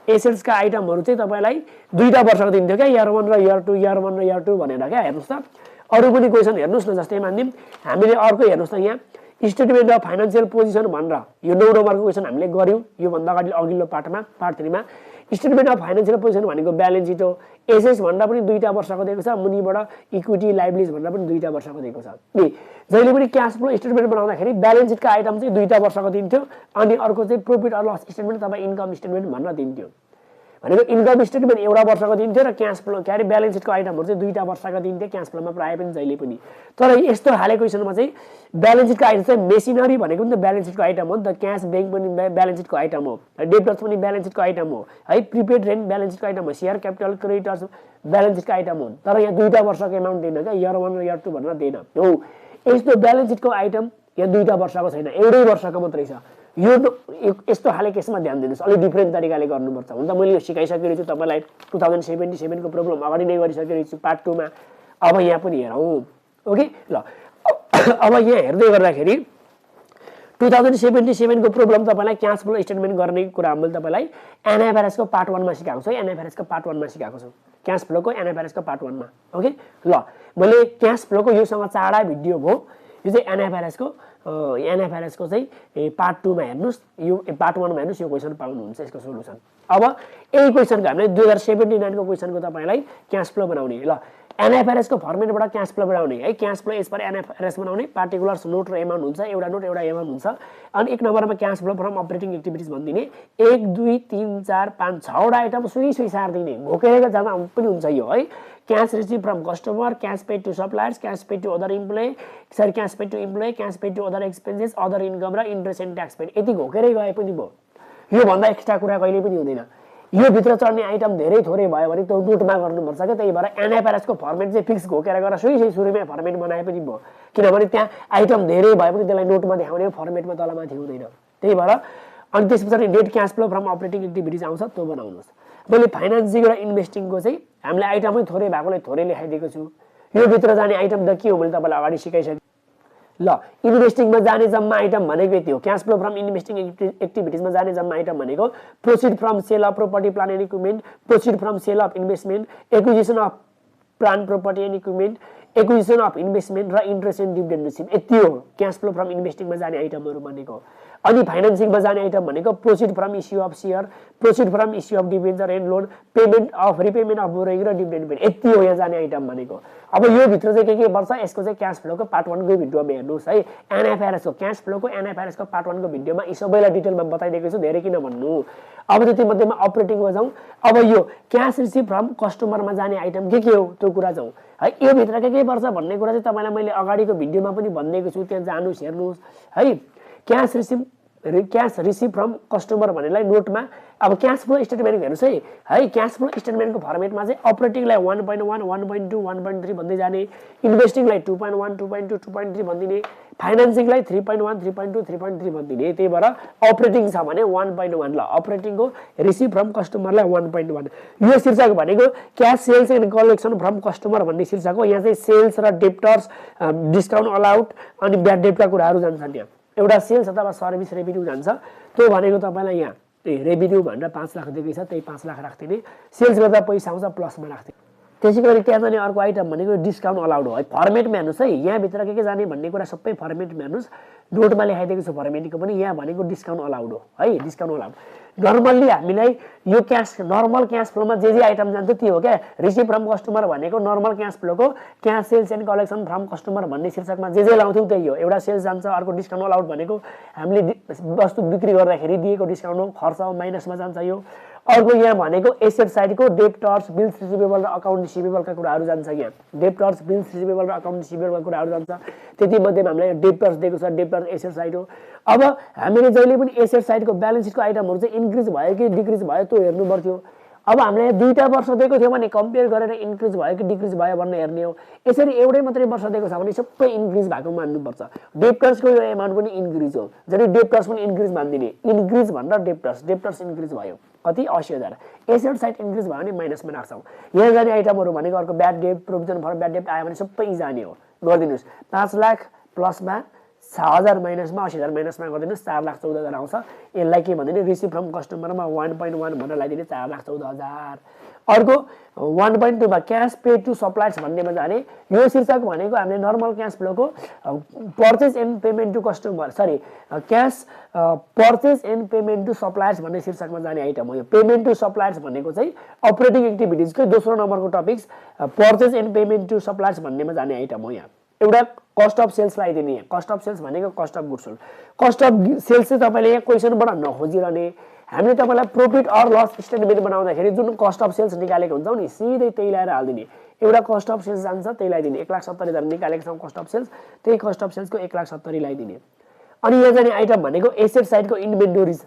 एसेट्सका आइटमहरू चाहिँ तपाईँलाई 2टा वर्षको दिन्थ्यो क्या, इयर 1 र इयर 2, इयर 1 र इयर 2 भनेर क्या। हेर्नुहोस् त अरू पनि क्वेसन हेर्नुहोस् न, जस्तै मानिदिउँ हामीले अर्को हेर्नुहोस् त, यहाँ स्टेटमेन्ट अफ फाइनेन्सियल पोजिसन भनेर यो 9 नम्बरको क्वेसन हामीले गऱ्यौँ योभन्दा अगाडि अघिल्लो पार्टमा, पार्ट 3 मा। स्टेटमेन्ट अफ फाइनेन्सियल पोजिसन भनेको ब्यालेन्स सिट हो, एसेट्स भन्दा पनि 2टा वर्षको दिएको छ, मुनिबाट इक्विटी लाइबिलिटिज भन्दा पनि 2टा वर्षको दिएको छ। नि जहिले पनि क्यास फ्लो स्टेटमेन्ट बनाउँदाखेरि ब्यालेन्स सिटका आइटम चाहिँ 2टा वर्षको दिन्थ्यो, अनि अर्को चाहिँ प्रॉफिट अर लस स्टेटमेन्ट अथवा इन्कम स्टेटमेन्ट भनेर दिन्थ्यो। भनेको इन्कम स्टेटमेन्ट एउटा वर्षको दिन्थ्यो र क्यास फ्लो के अरे ब्यालेन्स सिटको आइटमहरू चाहिँ 2टा वर्षको दिन्थ्यो क्यास फ्लोमा प्रायः पनि जहिले पनि। तर यस्तो खाले क्वेसनमा चाहिँ ब्यालेन्स सिटको आइटम चाहिँ मेसिनरी भनेको पनि त ब्यालेन्स सिटको आइटम हो नि त, क्यास ब्याङ्क पनि ब्यालेन्स सिटको आइटम हो, डेब्टर्स पनि ब्यालेन्स सिटको आइटम हो है, प्रिपेड रेन्ट ब्यालेन्स सिटको आइटम हो, सेयर क्यापिटल क्रेडिटर्स ब्यालेन्स सिटको आइटम हो। तर यहाँ 2टा वर्षको एमाउन्ट दिएन क्या, इयर 1 र इयर 2 भनेर दिएन हो। यस्तो ब्यालेन्स सिटको आइटम यहाँ 2टा वर्षको छैन, एउटै वर्षको मात्रै छ। यो यस्तो खाले केसमा ध्यान दिनुहोस्, अलिक डिफ्रेन्ट तरिकाले गर्नुपर्छ। हुन त मैले यो सिकाइसकेको छु तपाईँलाई, 2077 को प्रब्लम अगाडि नै गरिसकेको छु पार्ट 2 मा। अब यहाँ पनि हेरौँ, ओके ल। अब यहाँ हेर्दै गर्दाखेरि 2077 को प्रब्लम तपाईँलाई क्यास फ्लो स्टेटमेन्ट गर्ने कुरा मैले तपाईँलाई एनएफआरएसको पार्ट 1 मा सिकाएको छु, एनएफआरएसको पार्ट 1 मा सिकाएको छु, क्यास फ्लोको एनएफआरएसको पार्ट 1 मा। ओके ल, मैले क्यास फ्लोको योसँग चाँडा भिडियो भयो, यो चाहिँ एनएफआरएसको चाहिँ पार्ट 2 मा हेर्नुहोस्, यो पार्ट 1 मा हेर्नुहोस्, यो क्वेसन पाउनुहुन्छ यसको सोलुसन। अब यही क्वेसनको हामीले 2079 को क्वेसनको तपाईँलाई क्यास फ्लो बनाउने ल, एनएफआरएस को फर्मेटबाट क्यास फ्लो बनाउने है, cash flow as per NFRS बनाउने, पार्टिकुलर्स नोट र एमाउन्ट हुन्छ, एउटा नोट एउटा एमाउन्ट हुन्छ। अनि 1 नम्बरमा cash flow from operating activities भनिदिने, 1 2 3 4 5 6वटा आइटम सुई सार्दिने, घोकेर जाँदा पनि हुन्छ यो है। Cash receive from customer, cash paid to suppliers, cash paid to other employee, cash paid to employee, cash paid to other expenses, other income र इन्ट्रेस्ट एन्ड ट्याक्स पेड, यति घोकेरै गए पनि भयो। योभन्दा एक्स्ट्रा कुरा कहिले पनि हुँदैन। यो भित्र चढ्ने आइटम धेरै थोरै भयो भने त्यो नोटमा गर्नुपर्छ क्या, त्यही भएर एनएफआरएसको फर्मेट चाहिँ फिक्स घोकेर गरेर सुरुमै फर्मेट बनाए पनि भयो, किनभने त्यहाँ आइटम धेरै भयो भने त्यसलाई नोटमा देखाउने, फर्मेटमा तलमाथि हुँदैन। त्यही भएर अनि त्यस पछाडि net cash flow from operating activities आउँछ, त्यो बनाउनुहोस्। मैले फाइनेन्सिङ र इन्भेस्टिङको चाहिँ हामीले आइटमै थोरै भएकोले थोरै लेखाइदिएको छु। यो भित्र जाने आइटम त के हो मैले तपाईँलाई अगाडि सिकाइसकेँ ल। इन्भेस्टिङमा जाने जम्मा आइटम भनेको यति हो। क्यास फ्लो फ्रम इन्भेस्टिङ एक्टिभिटिजमा जाने जम्मा आइटम भनेको proceed from sale of property plant and equipment, proceed from sale of investment, acquisition of plant property and equipment, acquisition of investment र इन्ट्रेस्ट एन्ड डिभिडेन्ड रिसिभ, यति हो cash flow from इन्भेस्टिङमा जाने आइटमहरू भनेको। अनि फाइनेन्सिङमा जाने आइटम भनेको proceed from issue of share, processed from issue of debenture and loan, payment of repayment of borrowing र डिभिडेन्ड पेड, यति हो यहाँ जाने आइटम भनेको। अब यो भित्र चाहिँ के पर्छ, यसको चाहिँ क्यास फ्लोको पार्ट 1 को भिडियोमा हेर्नुहोस् है, एनएफआरएसको क्यास फ्लोको एनएफआरएसको पार्ट 1 को भिडियोमा यी सबैलाई डिटेलमा बताइदिएको छु, धेरै किन भन्नु। अब त्यति मध्येमा अपरेटिङमा जाउँ। अब यो क्यास रिसिभ फ्रम कस्टमरमा जाने आइटम के हो त्यो कुरा जाउँ है। यो भित्र के पर्छ भन्ने कुरा चाहिँ तपाईँलाई मैले अगाडिको भिडियोमा पनि भनिदिएको छु, त्यहाँ जानुहोस् हेर्नुहोस् है। Cash receive cash receive from customer भन्नेलाई नोटमा अब क्यास फ्लो स्टेटमेन्ट हेर्नुहोस् है क्यास फ्लो स्टेटमेन्टको फर्मेटमा चाहिँ अपरेटिङलाई 1.1 1.2 1.3 भन्दै जाने इन्भेस्टिङलाई 2.1 2.2 2.3 भनिदिने फाइनेन्सिङलाई 3.1 3.2 3.3 भनिदिने त्यही भएर अपरेटिङ छ भने 1.1 ल अपरेटिङको रिसिभ फ्रम कस्टमरलाई 1.1 यो शीर्षक भनेको cash sales and collection from customer भन्ने शीर्षक हो यहाँ चाहिँ सेल्स र डेप्टर्स डिस्काउन्ट अलाउड अनि ब्याड डेटका कुराहरू जान्छन् त्यहाँ एउटा सेल्स अथवा सर्भिस रेभिन्यू जान्छ त्यो भनेको तपाईलाई यहाँ त्यही रेभिन्यू भनेर 5 लाख दिएको छ त्यही 5 लाख राख्दिने सेल्स गर्दा पैसा आउँछ प्लसमा राख्दिने त्यसै गरी त्यहाँ जाने अर्को आइटम भनेको डिस्काउन्ट अलाउड हो है फर्मेटमा हेर्नुहोस् है यहाँ भित्र के जाने भन्ने कुरा सबै फर्मेटमा हेर्नुहोस् नोटमा लेखाइदिएको छ फर्मेटको पनि यहाँ भनेको डिस्काउन्ट अलाउड हो है डिस्काउन्ट अलाउड नर्मल्ली हामीलाई यो क्यास नर्मल क्यास फ्लोमा जे आइटम जान्छ त्यो हो क्या रिसिभ फ्रम कस्टमर भनेको नर्मल क्यास फ्लोको cash sales and collection from customer भन्ने शीर्षकमा जे लाउँथ्यौँ त्यही हो एउटा सेल्स जान्छ अर्को डिस्काउन्ट अलाउड भनेको हामीले वस्तु बिक्री गर्दाखेरि दिएको डिस्काउन्ट हो खर्च माइनसमा जान्छ यो अर्को यहाँ भनेको एसेट साइडको डेप्टर्स बिल्स रिसिभेबल र अकाउन्ट रिसिभेबलका कुराहरू जान्छ यहाँ डेप्टर्स बिल्स रिसिभेबल र अकाउन्ट रिसिभेबलका कुराहरू जान्छ त्यति मध्येमा हामीलाई डेप्टर्स दिएको छ डेप्टर्स एसेट साइड हो अब हामीले जहिले पनि एसेट साइडको ब्यालेन्स सिटको आइटमहरू चाहिँ इन्क्रिज भयो कि डिक्रिज भयो त्यो हेर्नु पर्थ्यो अब हामीले 2टा वर्ष दिएको थियो भने कम्पेयर गरेर इन्क्रिज भयो कि डिक्रिज भयो भन्ने हेर्ने हो यसरी एउटै मात्रै वर्ष दिएको छ भने सबै इन्क्रिज भएको मान्नुपर्छ डेप्टर्सको यो एमाउन्ट पनि इन्क्रिज हो जति डेप्टर्स पनि इन्क्रिज मान्दिने इन्क्रिज भनेर डेप्टर्स इन्क्रिज भयो कति 80,000 एसेट साइड इन्क्रिज भयो भने माइनसमा राख्छौँ यहाँ जाने आइटमहरू भनेको अर्को bad debt provision for bad debt आयो भने सबै जाने हो गरिदिनुहोस् 5 लाख प्लसमा 6,000 माइनसमा 80,000 माइनसमा गरिदिनुहोस् 4,14,000 आउँछ यसलाई के भनिदिने रिसिभ फ्रम कस्टमरमा 1.1 भनेर लगाइदिने 4,14,000 अर्को 1.2 मा क्यास पे टु सप्लायर्स भन्नेमा जाने यो शीर्षक भनेको हामीले नर्मल क्यास फ्लोको purchase and payment to customer cash purchase and payment to suppliers भन्ने शीर्षकमा जाने आइटम हो यो पेमेन्ट टु सप्लायर्स भनेको चाहिँ अपरेटिङ एक्टिभिटिजको दोस्रो नम्बरको topics purchase and payment to suppliers भन्नेमा जाने आइटम हो यहाँ एउटा कस्ट अफ सेल्स लगाइदिने कस्ट अफ सेल्स भनेको cost of goods cost of sales चाहिँ तपाईँले यहाँ क्वेसनबाट नखोजिरहने हामीले तपाईँलाई प्रॉफिट अर लस स्टेटमेन्ट बनाउँदाखेरि जुन कस्ट अफ सेल्स निकालेको हुन्छौँ नि सिधै त्यही ल्याएर हालिदिने एउटा कस्ट अफ सेल्स जान्छ त्यही लगाइदिने 1,70,000 निकालेको छौँ कस्ट अफ सेल्स त्यही कस्ट अफ सेल्सको 1,70,000 लगाइदिने अनि यहाँ जाने आइटम भनेको एसेट साइडको इन्भेन्टोरिज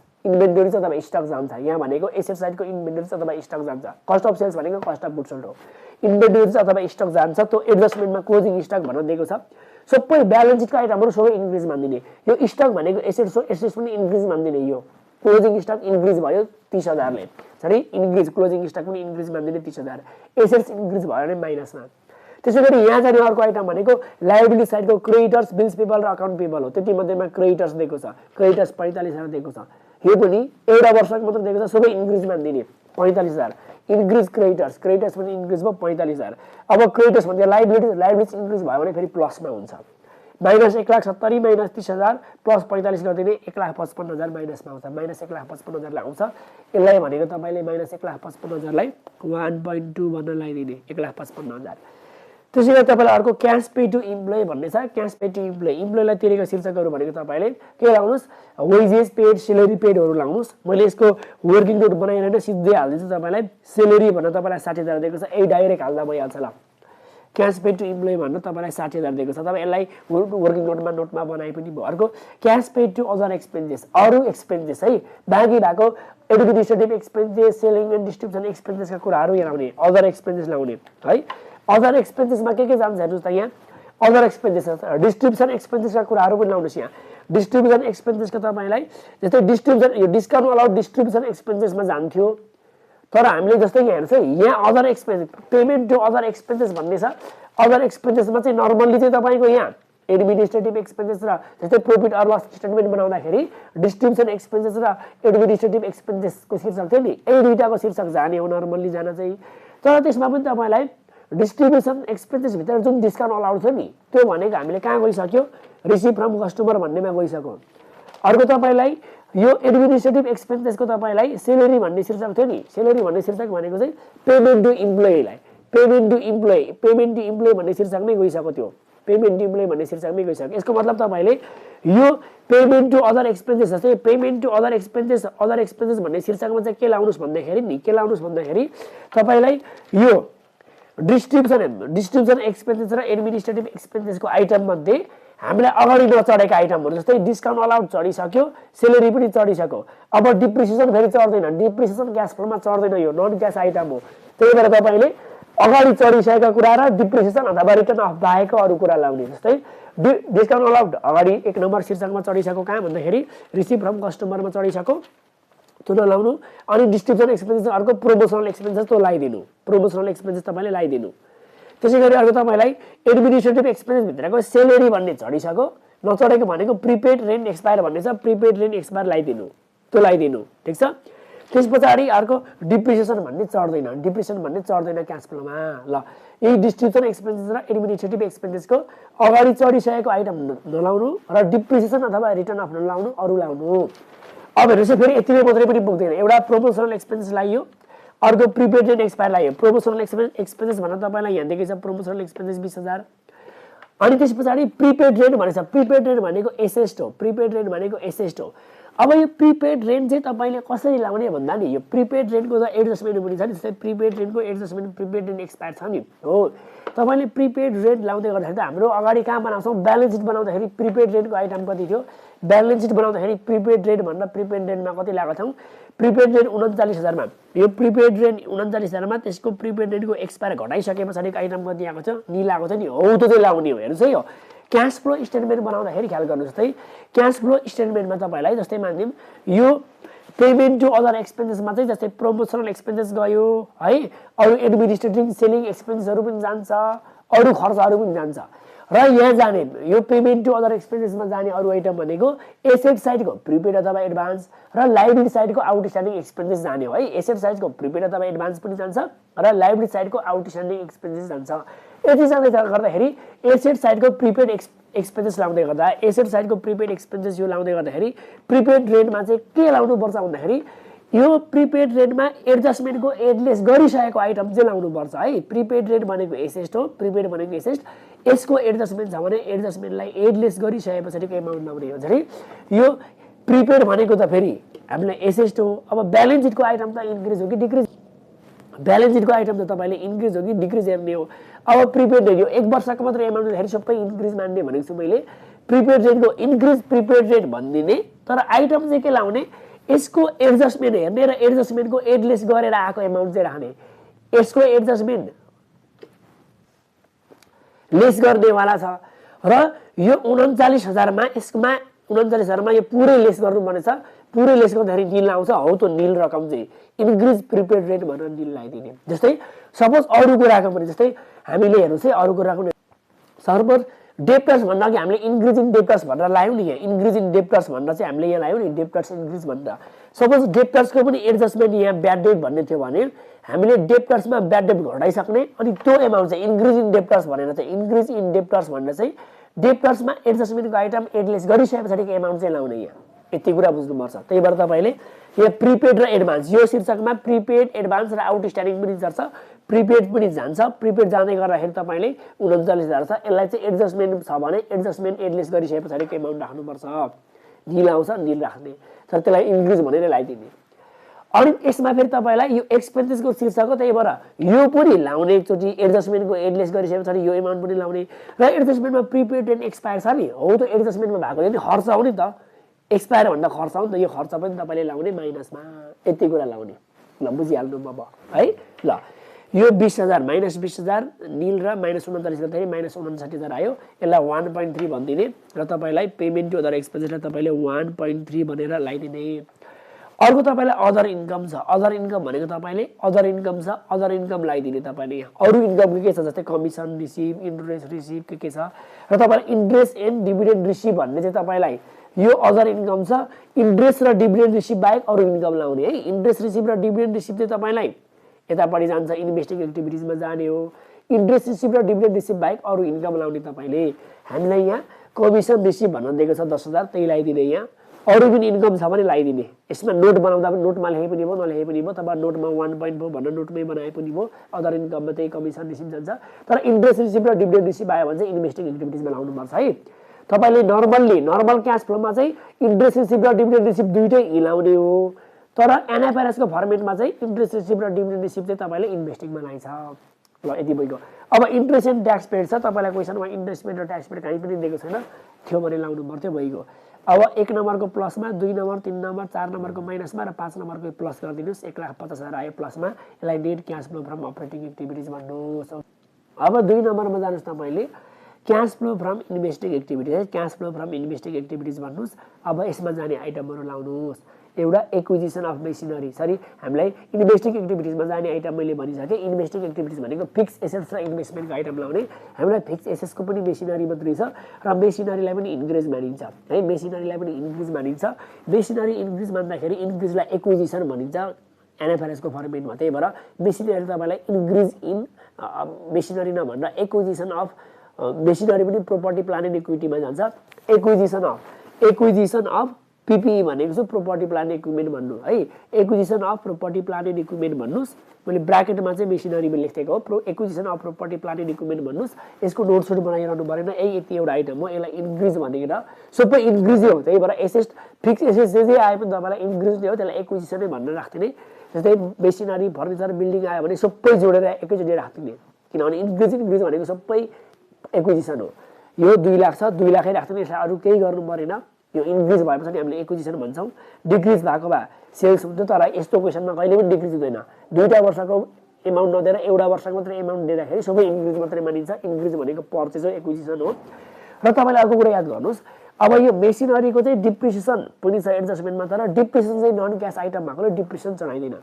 अथवा स्टक जान्छ यहाँ भनेको एसेट साइडको इन्भेन्टोरिज अथवा स्टक जान्छ कस्ट अफ सेल्स भनेको कस्ट अफ गुड्स हो इन्भेन्टोरिज अथवा स्टक जान्छ त्यो एडजस्टमेन्टमा क्लोजिङ स्टक भनेर दिएको छ सबै ब्यालेन्स सिटको आइटमहरू सबै इन्क्रिज मान्दिने यो स्टक भनेको एसेट्स पनि इन्क्रिज मान्दिने यो क्लोजिङ स्टक इन्क्रिज भयो 30,000 ले सरी इन्क्रिज क्लोजिङ स्टक पनि इन्क्रिज मान्दिने 30,000 एसेट्स इन्क्रिज भयो भने माइनसमा त्यसै गरी यहाँ जाने अर्को आइटम भनेको लायबिलिटी साइडको क्रेडिटर्स बिल्स पेबल र अकाउन्ट पेबल हो त्यति मध्येमा क्रेडिटर्स दिएको छ क्रेडिटर्स 45,000 दिएको छ यो पनि एउटा वर्षको मात्र दिएको छ सबै इन्क्रिज मान्दिने 45,000 इन्क्रिज क्रेडिटर्स पनि इन्क्रिज भयो 45,000 अब क्रेडिटर्स भन्दा लायबिलिटीज इन्क्रिज भयो भने फेरि प्लसमा हुन्छ माइनस 1,70,000 माइनस 30,000 प्लस 45 गरिदिने 1,55,000 माइनसमा आउँछ माइनस 1,55,000 लाई आउँछ यसलाई भनेको तपाईँले माइनस 1,55,000 लाई 1.2 भनेर लगाइदिने 1,55,000 त्यसै गरी तपाईँलाई अर्को क्यास पे टु इम्प्लोइ भन्ने छ क्यास पे टु इम्प्लोइलाई तिरेको शीर्षकहरू भनेको तपाईँले के लाउनुहोस् वेजेस पेड सेलेरी पेडहरू लाउनुहोस् मैले यसको वर्किङ नोट बनाइरहेर सिधै हालिदिन्छु तपाईँलाई सेलेरी भनेर तपाईँलाई 60,000 दिएको छ यही डाइरेक्ट हाल्दा भइहाल्छ ल क्यास पे टु इम्प्लोइ भनेर तपाईँलाई 60,000 दिएको छ तपाईँ यसलाई वर्किङ नोटमा बनाए पनि भयो अर्को cash pay to other expenses अरू एक्सपेन्सेस है बाँकी भएको administrative expenses selling and distribution एक्सपेन्सेसका कुराहरू यहाँ लाउने अदर एक्सपेन्सेस लाउने है अदर एक्सपेन्सेसमा के जान्छ हेर्नुहोस् त यहाँ अदर एक्सपेन्सेस डिस्ट्रिब्युसन एक्सपेन्सेसका कुराहरू पनि लाउनुहोस् यहाँ डिस्ट्रिब्युसन एक्सपेन्सेसका तपाईँलाई जस्तै डिस्ट्रिब्युसन यो डिस्काउन्ट अलाउड डिस्ट्रिब्युसन एक्सपेन्सेसमा जान्थ्यो तर हामीले जस्तै यहाँ हेर्नुहोस् है यहाँ other expenses payment to other expenses भन्ने छ अदर एक्सपेन्सेसमा चाहिँ नर्मल्ली चाहिँ तपाईँको यहाँ एडमिनिस्ट्रेटिभ एक्सपेन्सेस र जस्तै प्रॉफिट अर लस स्टेटमेन्ट बनाउँदाखेरि डिस्ट्रिब्युसन एक्सपेन्सेस र एडमिनिस्ट्रेटिभ एक्सपेन्सेसको शीर्षक थियो नि यही दुईटाको शीर्षक जाने हो नर्मल्ली जान चाहिँ तर त्यसमा पनि तपाईँलाई डिस्ट्रिब्युसन एक्सपेन्सेस भित्र जुन डिस्काउन्ट अलाउड छ नि त्यो भनेको हामीले कहाँ गइसक्यो रिसिभ फ्रम कस्टमर भन्नेमा गइसक्यो अर्को तपाईँलाई यो एडमिनिस्ट्रेटिभ एक्सपेन्सेसको तपाईँलाई सेलेरी भन्ने शीर्षक थियो नि सेलेरी भन्ने शीर्षक भनेको चाहिँ पेमेन्ट टु इम्प्लोइलाई पेमेन्ट टु इम्प्लोइ भन्ने शीर्षक नै गइसक्यो त्यो पेमेन्ट टु इम्प्लोइ भन्ने शीर्षकमै गइसक्यो यसको मतलब तपाईँले यो पेमेन्ट टु अदर एक्सपेन्सेस जस्तै पेमेन्ट टु अदर एक्सपेन्सेस भन्ने शीर्षकमा चाहिँ के लाउनुहोस् भन्दाखेरि तपाईँलाई यो डिस्ट्रिब्युसन एक्सपेन्सेस र एडमिनिस्ट्रेटिभ एक्सपेन्सेसको आइटम मध्ये हामीलाई अगाडि नचढेका आइटमहरु जस्तै डिस्काउन्ट अलाउड चढिसक्यो, सेलेरी पनि चढिसक्यो। अब डिप्रिसिएसन फेरि चढ्दैन, डिप्रिसिएसन क्याश फ्लोमा चढ्दैन, यो नन क्याश आइटम हो। त्यही भएर तपाईले अगाडि चढिसकेका कुरा र डिप्रिसिएसन अथवा रिटर्न अफ बाहेक अरु कुरा लाउने। जस्तै डिस्काउन्ट अलाउड अगाडि 1 नम्बर शीर्षकमा चढिसक्यो, कहाँ भन्दाखेरि रिसिभ फ्रम कस्टमरमा चढिसक्यो, त्यो नलाउनु। अनि डिस्ट्रिब्युसन एक्सपेन्सेस अर्को प्रोमोसनल एक्सपेन्सेस त्यो लगाइदिनु, प्रोमोसनल एक्सपेन्सेस तपाईले लगाइदिनु। त्यसैगरी अर्को तपाईलाई एडमिनिस्ट्रेटिभ एक्सपेन्सेस भित्रको सेलेरी भन्ने चढिसक्यो, नचढेको भनेको प्रिपेड रेन्ट एक्सपायर भन्ने छ, प्रिपेड रेन्ट एक्सपायर लगाइदिनु, त्यो लगाइदिनु। ठीक छ। त्यसपछि अर्को डिप्रिसिएसन भन्ने चढ्दैन, डिप्रिसिएसन भन्ने चढ्दैन क्याश फ्लोमा। ल यही डिस्ट्रिब्युसन एक्सपेन्सेस र एडमिनिस्ट्रेटिभ एक्सपेन्सेसको अगाडि चढिसकेको आइटम नलाउनु र डिप्रिसिएसन अथवा रिटर्न अफ नलाउनु, अरु लाउनु। अब हेर्नुस् फेरि यतिले मात्रै पनि पुग्दैन। एउटा प्रोमोसनल एक्सपेन्सेस लाइयो, अर्को प्रिपेड रेन्ट एक्सपायर लाइयो। प्रोमोसनल एक्सपेन्सेस भन्न तपाईलाई यहाँ देखेछ प्रोमोसनल एक्सपेन्सेस 20,000। अनि त्यसपछि प्रिपेड रेन्ट भनेछ, प्रिपेड रेन्ट भनेको एसेस्ट हो, प्रिपेड रेन्ट भनेको एसेस्ट हो। अब यो प्रिपेड रेन्ट चाहिँ तपाईले कसरी लाउने भन्दा नि यो प्रिपेड रेन्टको त एडजस्टमेन्ट पनि छ नि। जस्तै प्रिपेड रेन्टको एडजस्टमेन्ट प्रिपेड रेन्ट एक्सपायर छ नि हो। तपाईले प्रिपेड रेन्ट लाउँदै गर्दाखेरि त हाम्रो अगाडि कहाँ बनाउँछौँ, ब्यालेन्स सिट बनाउँदाखेरि प्रिपेड रेन्टको आइटम कति थियो, ब्यालेन्स सिट बनाउँदाखेरि प्रिपेड रेन्ट भनेर प्रिपेड रेन्टमा कति लगाएको छौँ, प्रिपेड रेन्ट 39,000 मा। यो प्रिपेड रेन्ट 39,000 मा त्यसको प्रिपेड रेन्टको एक्सपायर घटाइसके पछाडिको आइटम कति आएको छ, नील आएको छ नि, हो त्यो चाहिँ लाउने हो। हेर्नुस् है, यो क्याश फ्लो स्टेटमेन्ट बनाउँदाखेरि ख्याल गर्नुस्। जस्तै क्याश फ्लो स्टेटमेन्टमा तपाईलाई जस्तै मानिदिउँ यो पेमेन्ट टु अदर एक्सपेन्सेसमा चाहिँ जस्तै प्रोमोसनल एक्सपेन्सेस गयो है, अरु एडमिनिस्ट्रेटिभ सेलिङ एक्सपेन्सेसहरु पनि जान्छ, अरु खर्चहरु पनि जान्छ। र यहाँ जाने यो पेमेन्ट टु अदर एक्सपेन्सेसमा जाने अरु आइटम भनेको एसेट साइडको प्रिपेड अथवा एडभान्स र लायबिलिटी साइडको आउटस्ट्यान्डिङ एक्सपेन्सेस जाने हो है। एसेट साइडको प्रिपेड अथवा एडभान्स पनि जान्छ र लायबिलिटी साइडको आउटस्ट्यान्डिङ एक्सपेन्सेस जान्छ। यति जाँदै गर्दाखेरि एसेट साइडको प्रिपेड एक्सपेन्सेस लाउँदै गर्दा, एसेट साइडको प्रिपेड एक्सपेन्सेस यो लाउँदै गर्दाखेरि प्रिपेड रेन्टमा चाहिँ के लाउनु पर्छ भन्दाखेरि यो प्रिपेड रेन्टमा एडजस्टमेन्टको एडलेस गरिसकेको आइटम चाहिँ लाउनु पर्छ है। प्रिपेड रेन्ट भनेको एसेस्ट हो, प्रिपेड भनेको एसेस्ट, यसको एडजस्टमेन्ट छ भने एडजस्टमेन्टलाई एडलेस गरिसके पछाडिको एमाउन्ट लाउने हो। जस्तै यो प्रिपेड भनेको त फेरि हामीलाई एसेस्ट हो। अब ब्यालेन्स सिटको आइटम त इन्क्रिज हो कि डिक्रिज, ब्यालेन्स सिटको आइटम त तपाईले इन्क्रिज हो कि डिक्रिज हेर्ने हो। अब प्रिपेड रेन्ट यो 1 वर्षको मात्र एमाउन्ट हेरि सबै इन्क्रिज मान्ने भनेको छु मैले। प्रिपेड रेन्टको इन्क्रिज प्रिपेड रेन्ट भनिदिने, तर आइटम चाहिँ के लाउने, यसको एडजस्टमेन्ट हेर्ने र एडजस्टमेन्टको एडलेस गरेर आएको एमाउन्ट चाहिँ राख्ने। यसको एडजस्टमेन्ट लेस गर्नेवाला छ र यो 39,000 मा यसमा 39,000 मा यो पुरै लेस गर्नुपर्ने छ। पुरै लेस गर्दाखेरि नील आउँछ, हो त्यो नील रकम चाहिँ इन्क्रिज प्रिपेड रेट भनेर नील लगाइदिने। जस्तै सपोज अरु कुराको पनि जस्तै हामीले हेर्नुस् है, अरु कुराको सपोज डेप्टर्स भन्दा अघि हामीले इन्क्रिज इन डेप्टर्स भनेर लायौँ नि, यहाँ इन्क्रिज इन डेप्टर्स भनेर चाहिँ हामीले यहाँ लायौँ नि, डेप्टर्स इन्क्रिज भनेर। सपोज डेप्टर्सको पनि एडजस्टमेन्ट यहाँ ब्याड डेट भन्ने थियो भने हामीले डेप्टर्समा ब्याड डेट घटाइसक्ने, अनि त्यो एमाउन्ट चाहिँ इन्क्रिज इन डेप्टर्स भनेर चाहिँ इन्क्रिज इन डेप्टर्स भनेर चाहिँ डेप्टर्समा एडजस्टमेन्टको आइटम एडलेस गरिसके पछाडिको एमाउन्ट चाहिँ लाउने। यहाँ यति कुरा बुझ्नुपर्छ। त्यही भएर तपाईले यहाँ प्रिपेड र एडभान्स यो शीर्षकमा प्रिपेड एडभान्स र आउटस्ट्यान्डिङ पनि जान्छ, प्रिपेड पनि जान्छ। प्रिपेड जाँदै गर्दाखेरि तपाईले 39,000 छ, यसलाई चाहिँ एडजस्टमेन्ट छ भने एडजस्टमेन्ट एडलेस गरिसके पछाडिको एमाउन्ट राख्नुपर्छ। नील आउँछ, नील राख्ने, तर त्यसलाई इन्क्रिज भनेर लगाइदिने। अनि यसमा फेरि तपाईलाई यो एक्सपेन्सेसको शीर्षक हो, त्यही भएर यो पनि लाउने एकचोटि एडजस्टमेन्टको एडलेस गरिसके पछाडि यो एमाउन्ट पनि लाउने। र एडजस्टमेन्टमा प्रिपेड रेन्ट एक्सपायर छ नि, हो त्यो एडजस्टमेन्टमा भएको नि खर्च हो नि त, एक्सपायर भन्दा खर्च हो नि त, यो खर्च पनि तपाईले लाउने माइनसमा, यति कुरा लाउने। ल बुझिहाल्नु अब है। ल यो 20,000 माइनस 20,000 नील र माइनस 39 गर्दाखेरि माइनस 59,000 आयो, यसलाई 1.3 भनिदिने र तपाईलाई पेमेन्ट टु अदर एक्सपेन्सेसलाई तपाईले 1.3 भनेर लगाइदिने। अर्को तपाईलाई अदर इन्कम छ, अदर इन्कम भनेको तपाईले अदर इन्कम छ, अदर इन्कम लगाइदिने तपाईले। अरु इन्कम के छ जस्तै कमिसन रिसिभ, इन्ट्रेस्ट रिसिभ के छ, र तपाईले इन्ट्रेस्ट एन्ड डिभिडेन्ड रिसिभ भन्ने चाहिँ तपाईलाई यो अदर इन्कम छ। इन्ट्रेस्ट र डिभिडेन्ड रिसिभ बाहेक अरु इन्कम लाउने है। इन्ट्रेस्ट रिसिभ र डिभिडेन्ड रिसिभ चाहिँ तपाईलाई यतापट्टि जान्छ, इन्भेस्टिङ एक्टिभिटिजमा जाने हो। इन्ट्रेस्ट रिसिभ र डिभिडेन्ड रिसिभ बाहेक अरु इन्कम लाउने तपाईले। हामीलाई यहाँ कमिसन रिसिभ भन्न दिएको छ 10,000, त्यही लगाइदिने। यहाँ अरु पनि इन्कम छ भने लगाइदिने। यसमा नोट बनाउँदा पनि नोटमा लेखे पनि भयो, नलेखे पनि भयो, तपाईँ नोटमा 1.4 भनेर नोटमै बनाए पनि भयो। अदर इन्कममा त्यही कमिसन रिसिभ जान्छ, तर इन्ट्रेस्ट रिसिभ र डिभिडेन्ड रिसिभ आयो भने चाहिँ इन्भेस्टिङ एक्टिभिटिजमा लाउनुपर्छ है। तपाईले नर्मल क्याश फ्लोमा चाहिँ इन्ट्रेस्ट रिसिभ र डिभिडेन्ड रिसिभ दुईटै हिलाउने हो, तर एनएफआरएस को फर्मेटमा चाहिँ इन्ट्रेस्ट रिसिभ र डिभिडेन्ड रिसिभ चाहिँ तपाईले इन्भेस्टिङमा लाइन्छ। ल यति भइगयो। अब इन्ट्रेस्ट एन्ड ट्याक्स पेड छ, तपाईँलाई क्वेसनमा इन्ट्रेस्ट पेड र ट्याक्स पेड कहीँ पनि दिएको छैन, थियो भने लाउनु पर्थ्यो, भइगयो। अब 1 नम्बरको प्लसमा, 2 नम्बर, 3 नम्बर, 4 नम्बरको माइनसमा र 5 नम्बरको प्लस गरिदिनुहोस्। 1,50,000 आयो प्लसमा, यसलाई net cash flow from operating activities भन्नुहोस्। अब 2 नम्बरमा जानुहोस् तपाईँले cash flow from investing activities है, cash flow from investing activities भन्नुहोस्। अब यसमा जाने आइटमहरू लाउनुहोस्। एउटा एक्विजिसन अफ मेसिनरी, सरी हामीलाई इन्भेस्टिङ एक्टिभिटिजमा जाने आइटम मैले भनिसकेँ। इन्भेस्टिङ एक्टिभिटिज भनेको फिक्स एसेट्स र इन्भेस्टमेन्टको आइटम लाउने। हामीलाई फिक्स एसेट्सको पनि मेसिनरी मात्रै छ र मेसिनरीलाई पनि इन्क्रिज मानिन्छ है, मेसिनरीलाई पनि इन्क्रिज मानिन्छ। मेसिनरी इन्क्रिज मान्दाखेरि इन्क्रिजलाई एक्विजिसन भनिन्छ एनएफआरएसको फर्मेटमा। त्यही भएर मेसिनरी तपाईँलाई इन्क्रिज इन मेसिनरी नभनेर एक्विजिसन अफ मेसिनरी पनि प्रोपर्टी प्लान एन्ड इक्विटीमा जान्छ। एक्विजिसन अफ पिपिई भनेको चाहिँ प्रोपर्टी प्लान इक्विपमेन्ट भन्नु है, acquisition of property plant and equipment भन्नुहोस्। मैले ब्राकेटमा चाहिँ मेसिनरीमा लेखेको हो, acquisition of property plant and equipment भन्नुहोस्। यसको नोटसुट बनाइरहनु परेन, यति एउटा आइटम हो, यसलाई इन्क्रिज भनेर सबै इन्क्रिजै हो। त्यही भएर एसेट फिक्स एसेट जे आए पनि तपाईँलाई इन्क्रिज नै हो, त्यसलाई एक्विजिसनै भनेर राख्दिने। जस्तै मेसिनरी फर्निचर बिल्डिङ आयो भने सबै जोडेर एकैचोटि राख्दिने, किनभने इन्क्रिज भनेको सबै एक्विजिसन हो। यो 2 लाख छ, 2 लाखै राख्दिने, यसलाई अरू केही गर्नु परेन। यो इन्क्रिज भएपछि हामीले एक्विजिसन भन्छौँ। डिक्रिज भएको भए सेल्स हुन्थ्यो, तर यस्तो क्वेसनमा कहिले पनि डिक्रिज हुँदैन। 2टा वर्षको एमाउन्ट नदिएर एउटा वर्षको मात्रै एमाउन्ट दिँदाखेरि सबै इन्क्रिज मात्रै मानिन्छ। इन्क्रिज भनेको पर्चेज हो, एक्विजिसन हो। र तपाईँले अर्को कुरा याद गर्नुहोस्, अब यो मेसिनरीको चाहिँ डिप्रिसिएसन पनि छ एडजस्टमेन्टमा, तर डिप्रिसिएसन चाहिँ नन क्यास आइटम भएकोले डिप्रिसिएसन चढाइँदैन।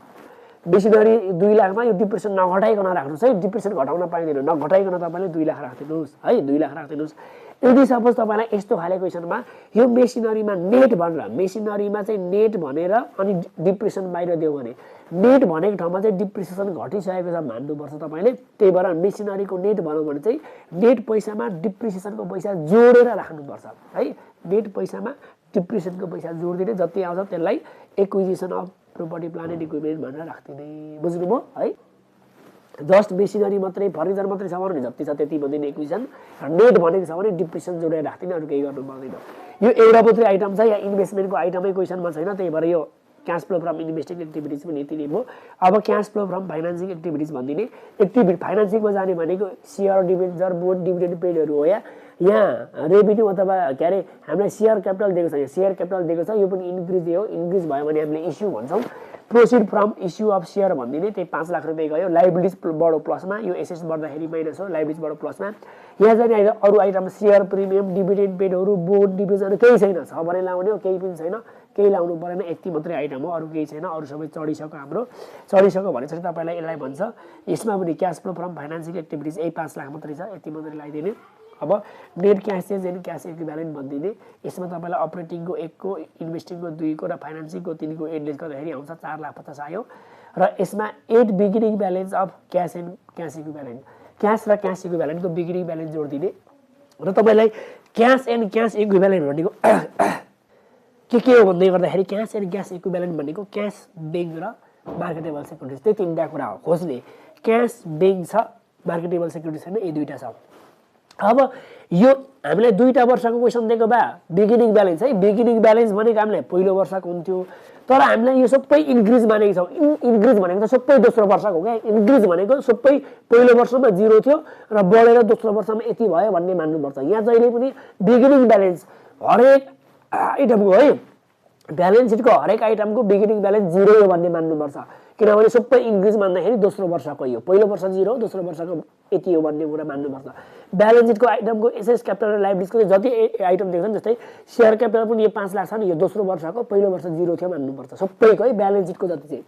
मेसिनरी 2 लाखमा यो डिप्रिसिएसन नघटाइकन राख्नुहोस् है, डिप्रिसिएसन घटाउन पाइँदैन, नघटाइकन तपाईँले 2 लाख राखिदिनुहोस् है, 2 लाख राखिदिनुहोस्। यदि सपोज तपाईँलाई यस्तो खाले क्वेसनमा यो मेसिनरीमा नेट भनेर, मेसिनरीमा चाहिँ नेट भनेर अनि डिप्रिसिएसन बाहिर दियो भने, नेट भनेको ठाउँमा चाहिँ डिप्रिसिएसन घटिसकेको छ मान्नुपर्छ तपाईँले। त्यही भएर मेसिनरीको नेट भनौँ भने चाहिँ नेट पैसामा डिप्रिसिएसनको पैसा जोडेर राख्नुपर्छ है, नेट पैसामा डिप्रिसिएसनको पैसा जोडिदिने, जति आउँछ त्यसलाई acquisition of property plant and equipment भनेर राख्दिने। बुझ्नुभयो है? जस्ट मेसिनरी मात्रै फर्निचर मात्रै छ भने जति छ त्यति भन्दिने एक्विजिसन, नेट भनेको छ भने डिप्रिसिएसन जोडेर राख्दिने, अरू केही गर्नु पर्दैन। यो एउटा मात्रै आइटम छ, या इन्भेस्टमेन्टको आइटमै क्वेसनमा छैन, त्यही भएर यो cash flow from investing activities पनि यति नै भयो। अब cash flow from financing activities भनिदिने। फाइनेन्सिङमा जाने भनेको सेयर डिबेन्चर बोन्ड डिभिडेन्ड पेडहरू हो। यहाँ रेभिन्यू अथवा के अरे हामीलाई सेयर क्यापिटल दिएको छ, यो सेयर क्यापिटल दिएको छ, यो पनि इन्क्रिज हो। इन्क्रिज भयो भने हामीले इस्यु भन्छौँ। Processed from issue of share भनिदिने, त्यही 5 लाख रुपियाँ गयो। लाइबिलिटिज बढो प्लसमा, यो एसेट्स बढ्दाखेरि माइनस हो, लाइबिलिटिज बढो प्लसमा। यहाँ चाहिँ अरू आइटम सेयर प्रिमियम डिभिडेन्ड पेडहरू बोन्ड डिभिजनहरू केही छैन, छ भने लाउने हो, केही पनि छैन, केही लाउनु परेन, यति मात्रै आइटम हो, अरू केही छैन। अरू सबै चढिसक्यो, हाम्रो चढिसक्यो भनेपछि तपाईँलाई यसलाई भन्छ। यसमा पनि cash flow from financing activities 5 lakh मात्रै छ, यति मात्रै लगाइदिने। अब net cash change and cash equivalent भनिदिने। यसमा तपाईँलाई अपरेटिङको 1 को, इन्भेस्टिङको 2 को र फाइनेन्सिङको 3 को एडलेस गर्दाखेरि आउँछ 4,50,000 आयो। र यसमा 8 beginning balance of cash and cash equivalent, cash र क्यास इक्विभ्यालेन्टको बिगिनिङ ब्यालेन्स जोडिदिने। र तपाईँलाई क्यास एन्ड क्यास इक्विभ्यालेन्ट भनेको के हो भन्दै गर्दाखेरि क्यास एन्ड क्यास इक्विभ्यालेन्ट भनेको क्यास ब्याङ्क र मार्केटेबल सेक्युरिटिज, त्यही 3टा कुरा हो खोज्ने। क्यास ब्याङ्क छ, मार्केटेबल सेक्युरिटिज छैन, यी 2टा छ। अब यो हामीलाई 2टा वर्षको क्वेसन दिएको भए बिगिनिङ ब्यालेन्स है, बिगिनिङ ब्यालेन्स भनेको हामीलाई पहिलो वर्षको हुन्थ्यो, तर हामीलाई यो सबै इन्क्रिज मानेको छौँ। इन्क्रिज भनेको त सबै दोस्रो वर्षको हो क्या, इन्क्रिज भनेको सबै पहिलो वर्षमा 0 थियो र बढेर दोस्रो वर्षमा यति भयो भन्ने मान्नुपर्छ। यहाँ जहिले पनि बिगिनिङ ब्यालेन्स हरेक आइटमको है, ब्यालेन्स सिटको हरेक आइटमको बिगिनिङ ब्यालेन्स 0 हो भन्ने मान्नुपर्छ, किनभने सबै इन्क्रिज मान्दाखेरि दोस्रो वर्षको यो, पहिलो वर्ष 0 दोस्रो वर्षको यति हो भन्ने कुरा मान्नुपर्छ। ब्यालेन्स सिटको आइटमको एसेट्स क्यापिटल र लाइबिलिटिजको जति आइटम देख्छ नि, जस्तै सेयर क्यापिटल पनि यो 5 लाख छ नि, यो दोस्रो वर्षको, पहिलो वर्ष 0 थियो मान्नुपर्छ सबैको है, ब्यालेन्स सिटको जति चाहिँ।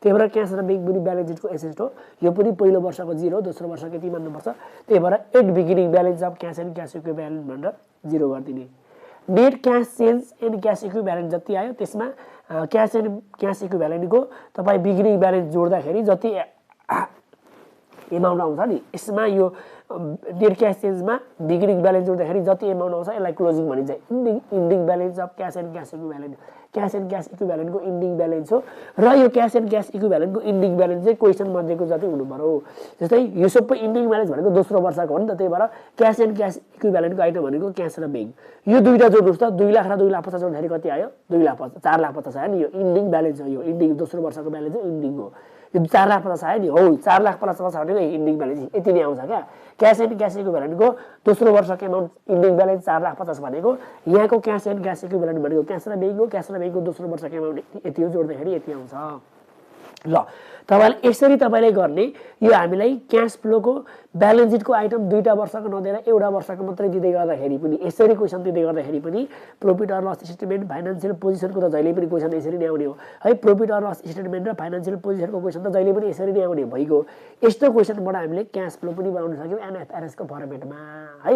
त्यही भएर क्यास र ब्याङ्क पनि ब्यालेन्स सिटको एसेट हो, यो पनि पहिलो वर्षको 0 दोस्रो वर्षको यति मान्नुपर्छ। त्यही भएर 8 beginning balance of cash and cash equivalent भनेर 0 गरिदिने। Net cash change and cash equivalent जति आयो त्यसमा क्यास एन्ड क्यास इक्विभ्यालेन्टको तपाईँ बिगिनिङ ब्यालेन्स जोड्दाखेरि जति एमाउन्ट आउँछ नि, यसमा यो नेट क्यास चेन्जमा बिगिनिङ ब्यालेन्स जोड्दाखेरि जति एमाउन्ट आउँछ यसलाई क्लोजिङ भनिन्छ। Ending balance of cash and cash equivalent, cash and cash इक्विभ्यालेन्टको इन्डिङ ब्यालेन्स हो। र यो क्यास एन्ड क्यास इक्विभ्यालेन्टको इन्डिङ ब्यालेन्स चाहिँ क्वेसन मध्येको जति हुनु पर्यो। जस्तै यो सबै इन्डिङ ब्यालेन्स भनेको दोस्रो वर्षको हो नि त, त्यही भएर क्यास एन्ड क्यास इक्विभ्यालेन्टको आइटम भनेको क्यास र ब्याङ्क, यो 2टा जोड्नुहोस् त। 2 लाख र 2,50,000 जोड्दाखेरि कति आयो? 4,50,000 आयो नि। यो इन्डिङ ब्यालेन्स हो, यो इन्डिङ दोस्रो वर्षको ब्यालेन्स हो, इन्डिङ हो। यो 4,50,000 आयो नि, हो 4,50,000 भनेको इन्डिङ ब्यालेन्स यति नै आउँछ क्या। क्यास एन्ड क्यास इक्विभ्यालेन्टको दोस्रो वर्षको एमाउन्ट इन्डिङ ब्यालेन्स 4,50,000 भनेको यहाँको क्यास एन्ड क्यास इक्विभ्यालेन्ट भनेको क्यास र ब्याङ्कको दोस्रो वर्षको एमाउन्ट यति हो, जोड्दाखेरि यति आउँछ। ल तपाईँले यसरी तपाईँले गर्ने, यो हामीलाई क्यास फ्लोको ब्यालेन्स सिटको आइटम 2टा वर्षको नदिएर एउटा वर्षको मात्रै दिँदै गर्दाखेरि पनि, यसरी क्वेसन दिँदै गर्दाखेरि पनि profit or loss statement financial पोजिसनको त जहिले पनि क्वेसन यसरी नै आउने हो है। प्रॉफिट अर लस स्टेटमेन्ट र फाइनान्शियल पोजिसनको क्वेसन त जहिले पनि यसरी नै आउने भइगयो। यस्तो क्वेसनबाट हामीले क्यास फ्लो पनि बनाउन सक्यौँ एनएफआरएसको फर्मेटमा है।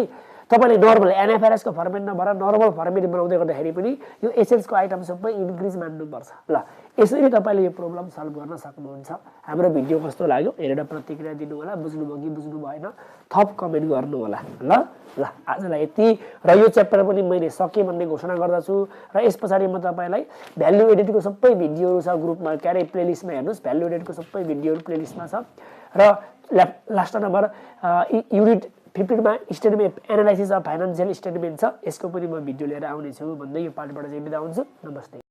तपाईँले नर्मल एनएफआरएसको फर्मेट नभएर नर्मल फर्मेट बनाउँदै गर्दाखेरि पनि यो एसेट्सको आइटम सबै इन्क्रिज मान्नुपर्छ। ल यसरी तपाईँले यो प्रब्लम सल्भ गर्न सक्नुहुन्छ। हाम्रो भिडियो कस्तो लाग्यो हेरेर प्रतिक्रिया दिनु होला, बुझ्नुभयो कि बुझ्नु भएन थप कमेन्ट गर्नु होला। ल आजलाई यति, र यो च्याप्टर पनि मैले सकेँ भन्ने घोषणा गर्दछु। र यस पछाडि म तपाईँलाई भ्याल्यु एडिटको सबै भिडियोहरू छ ग्रुपमा, के अरे प्लेलिस्टमा हेर्नुहोस्, भ्याल्यु एडिटको सबै भिडियोहरू प्लेलिस्टमा छ। र लास्ट नम्बर युनिट 15मा statement analysis of financial statement छ, यसको पनि म भिडियो लिएर आउनेछु भन्दै यो पार्टबाट चाहिँ बिदा हुन्छु। नमस्ते।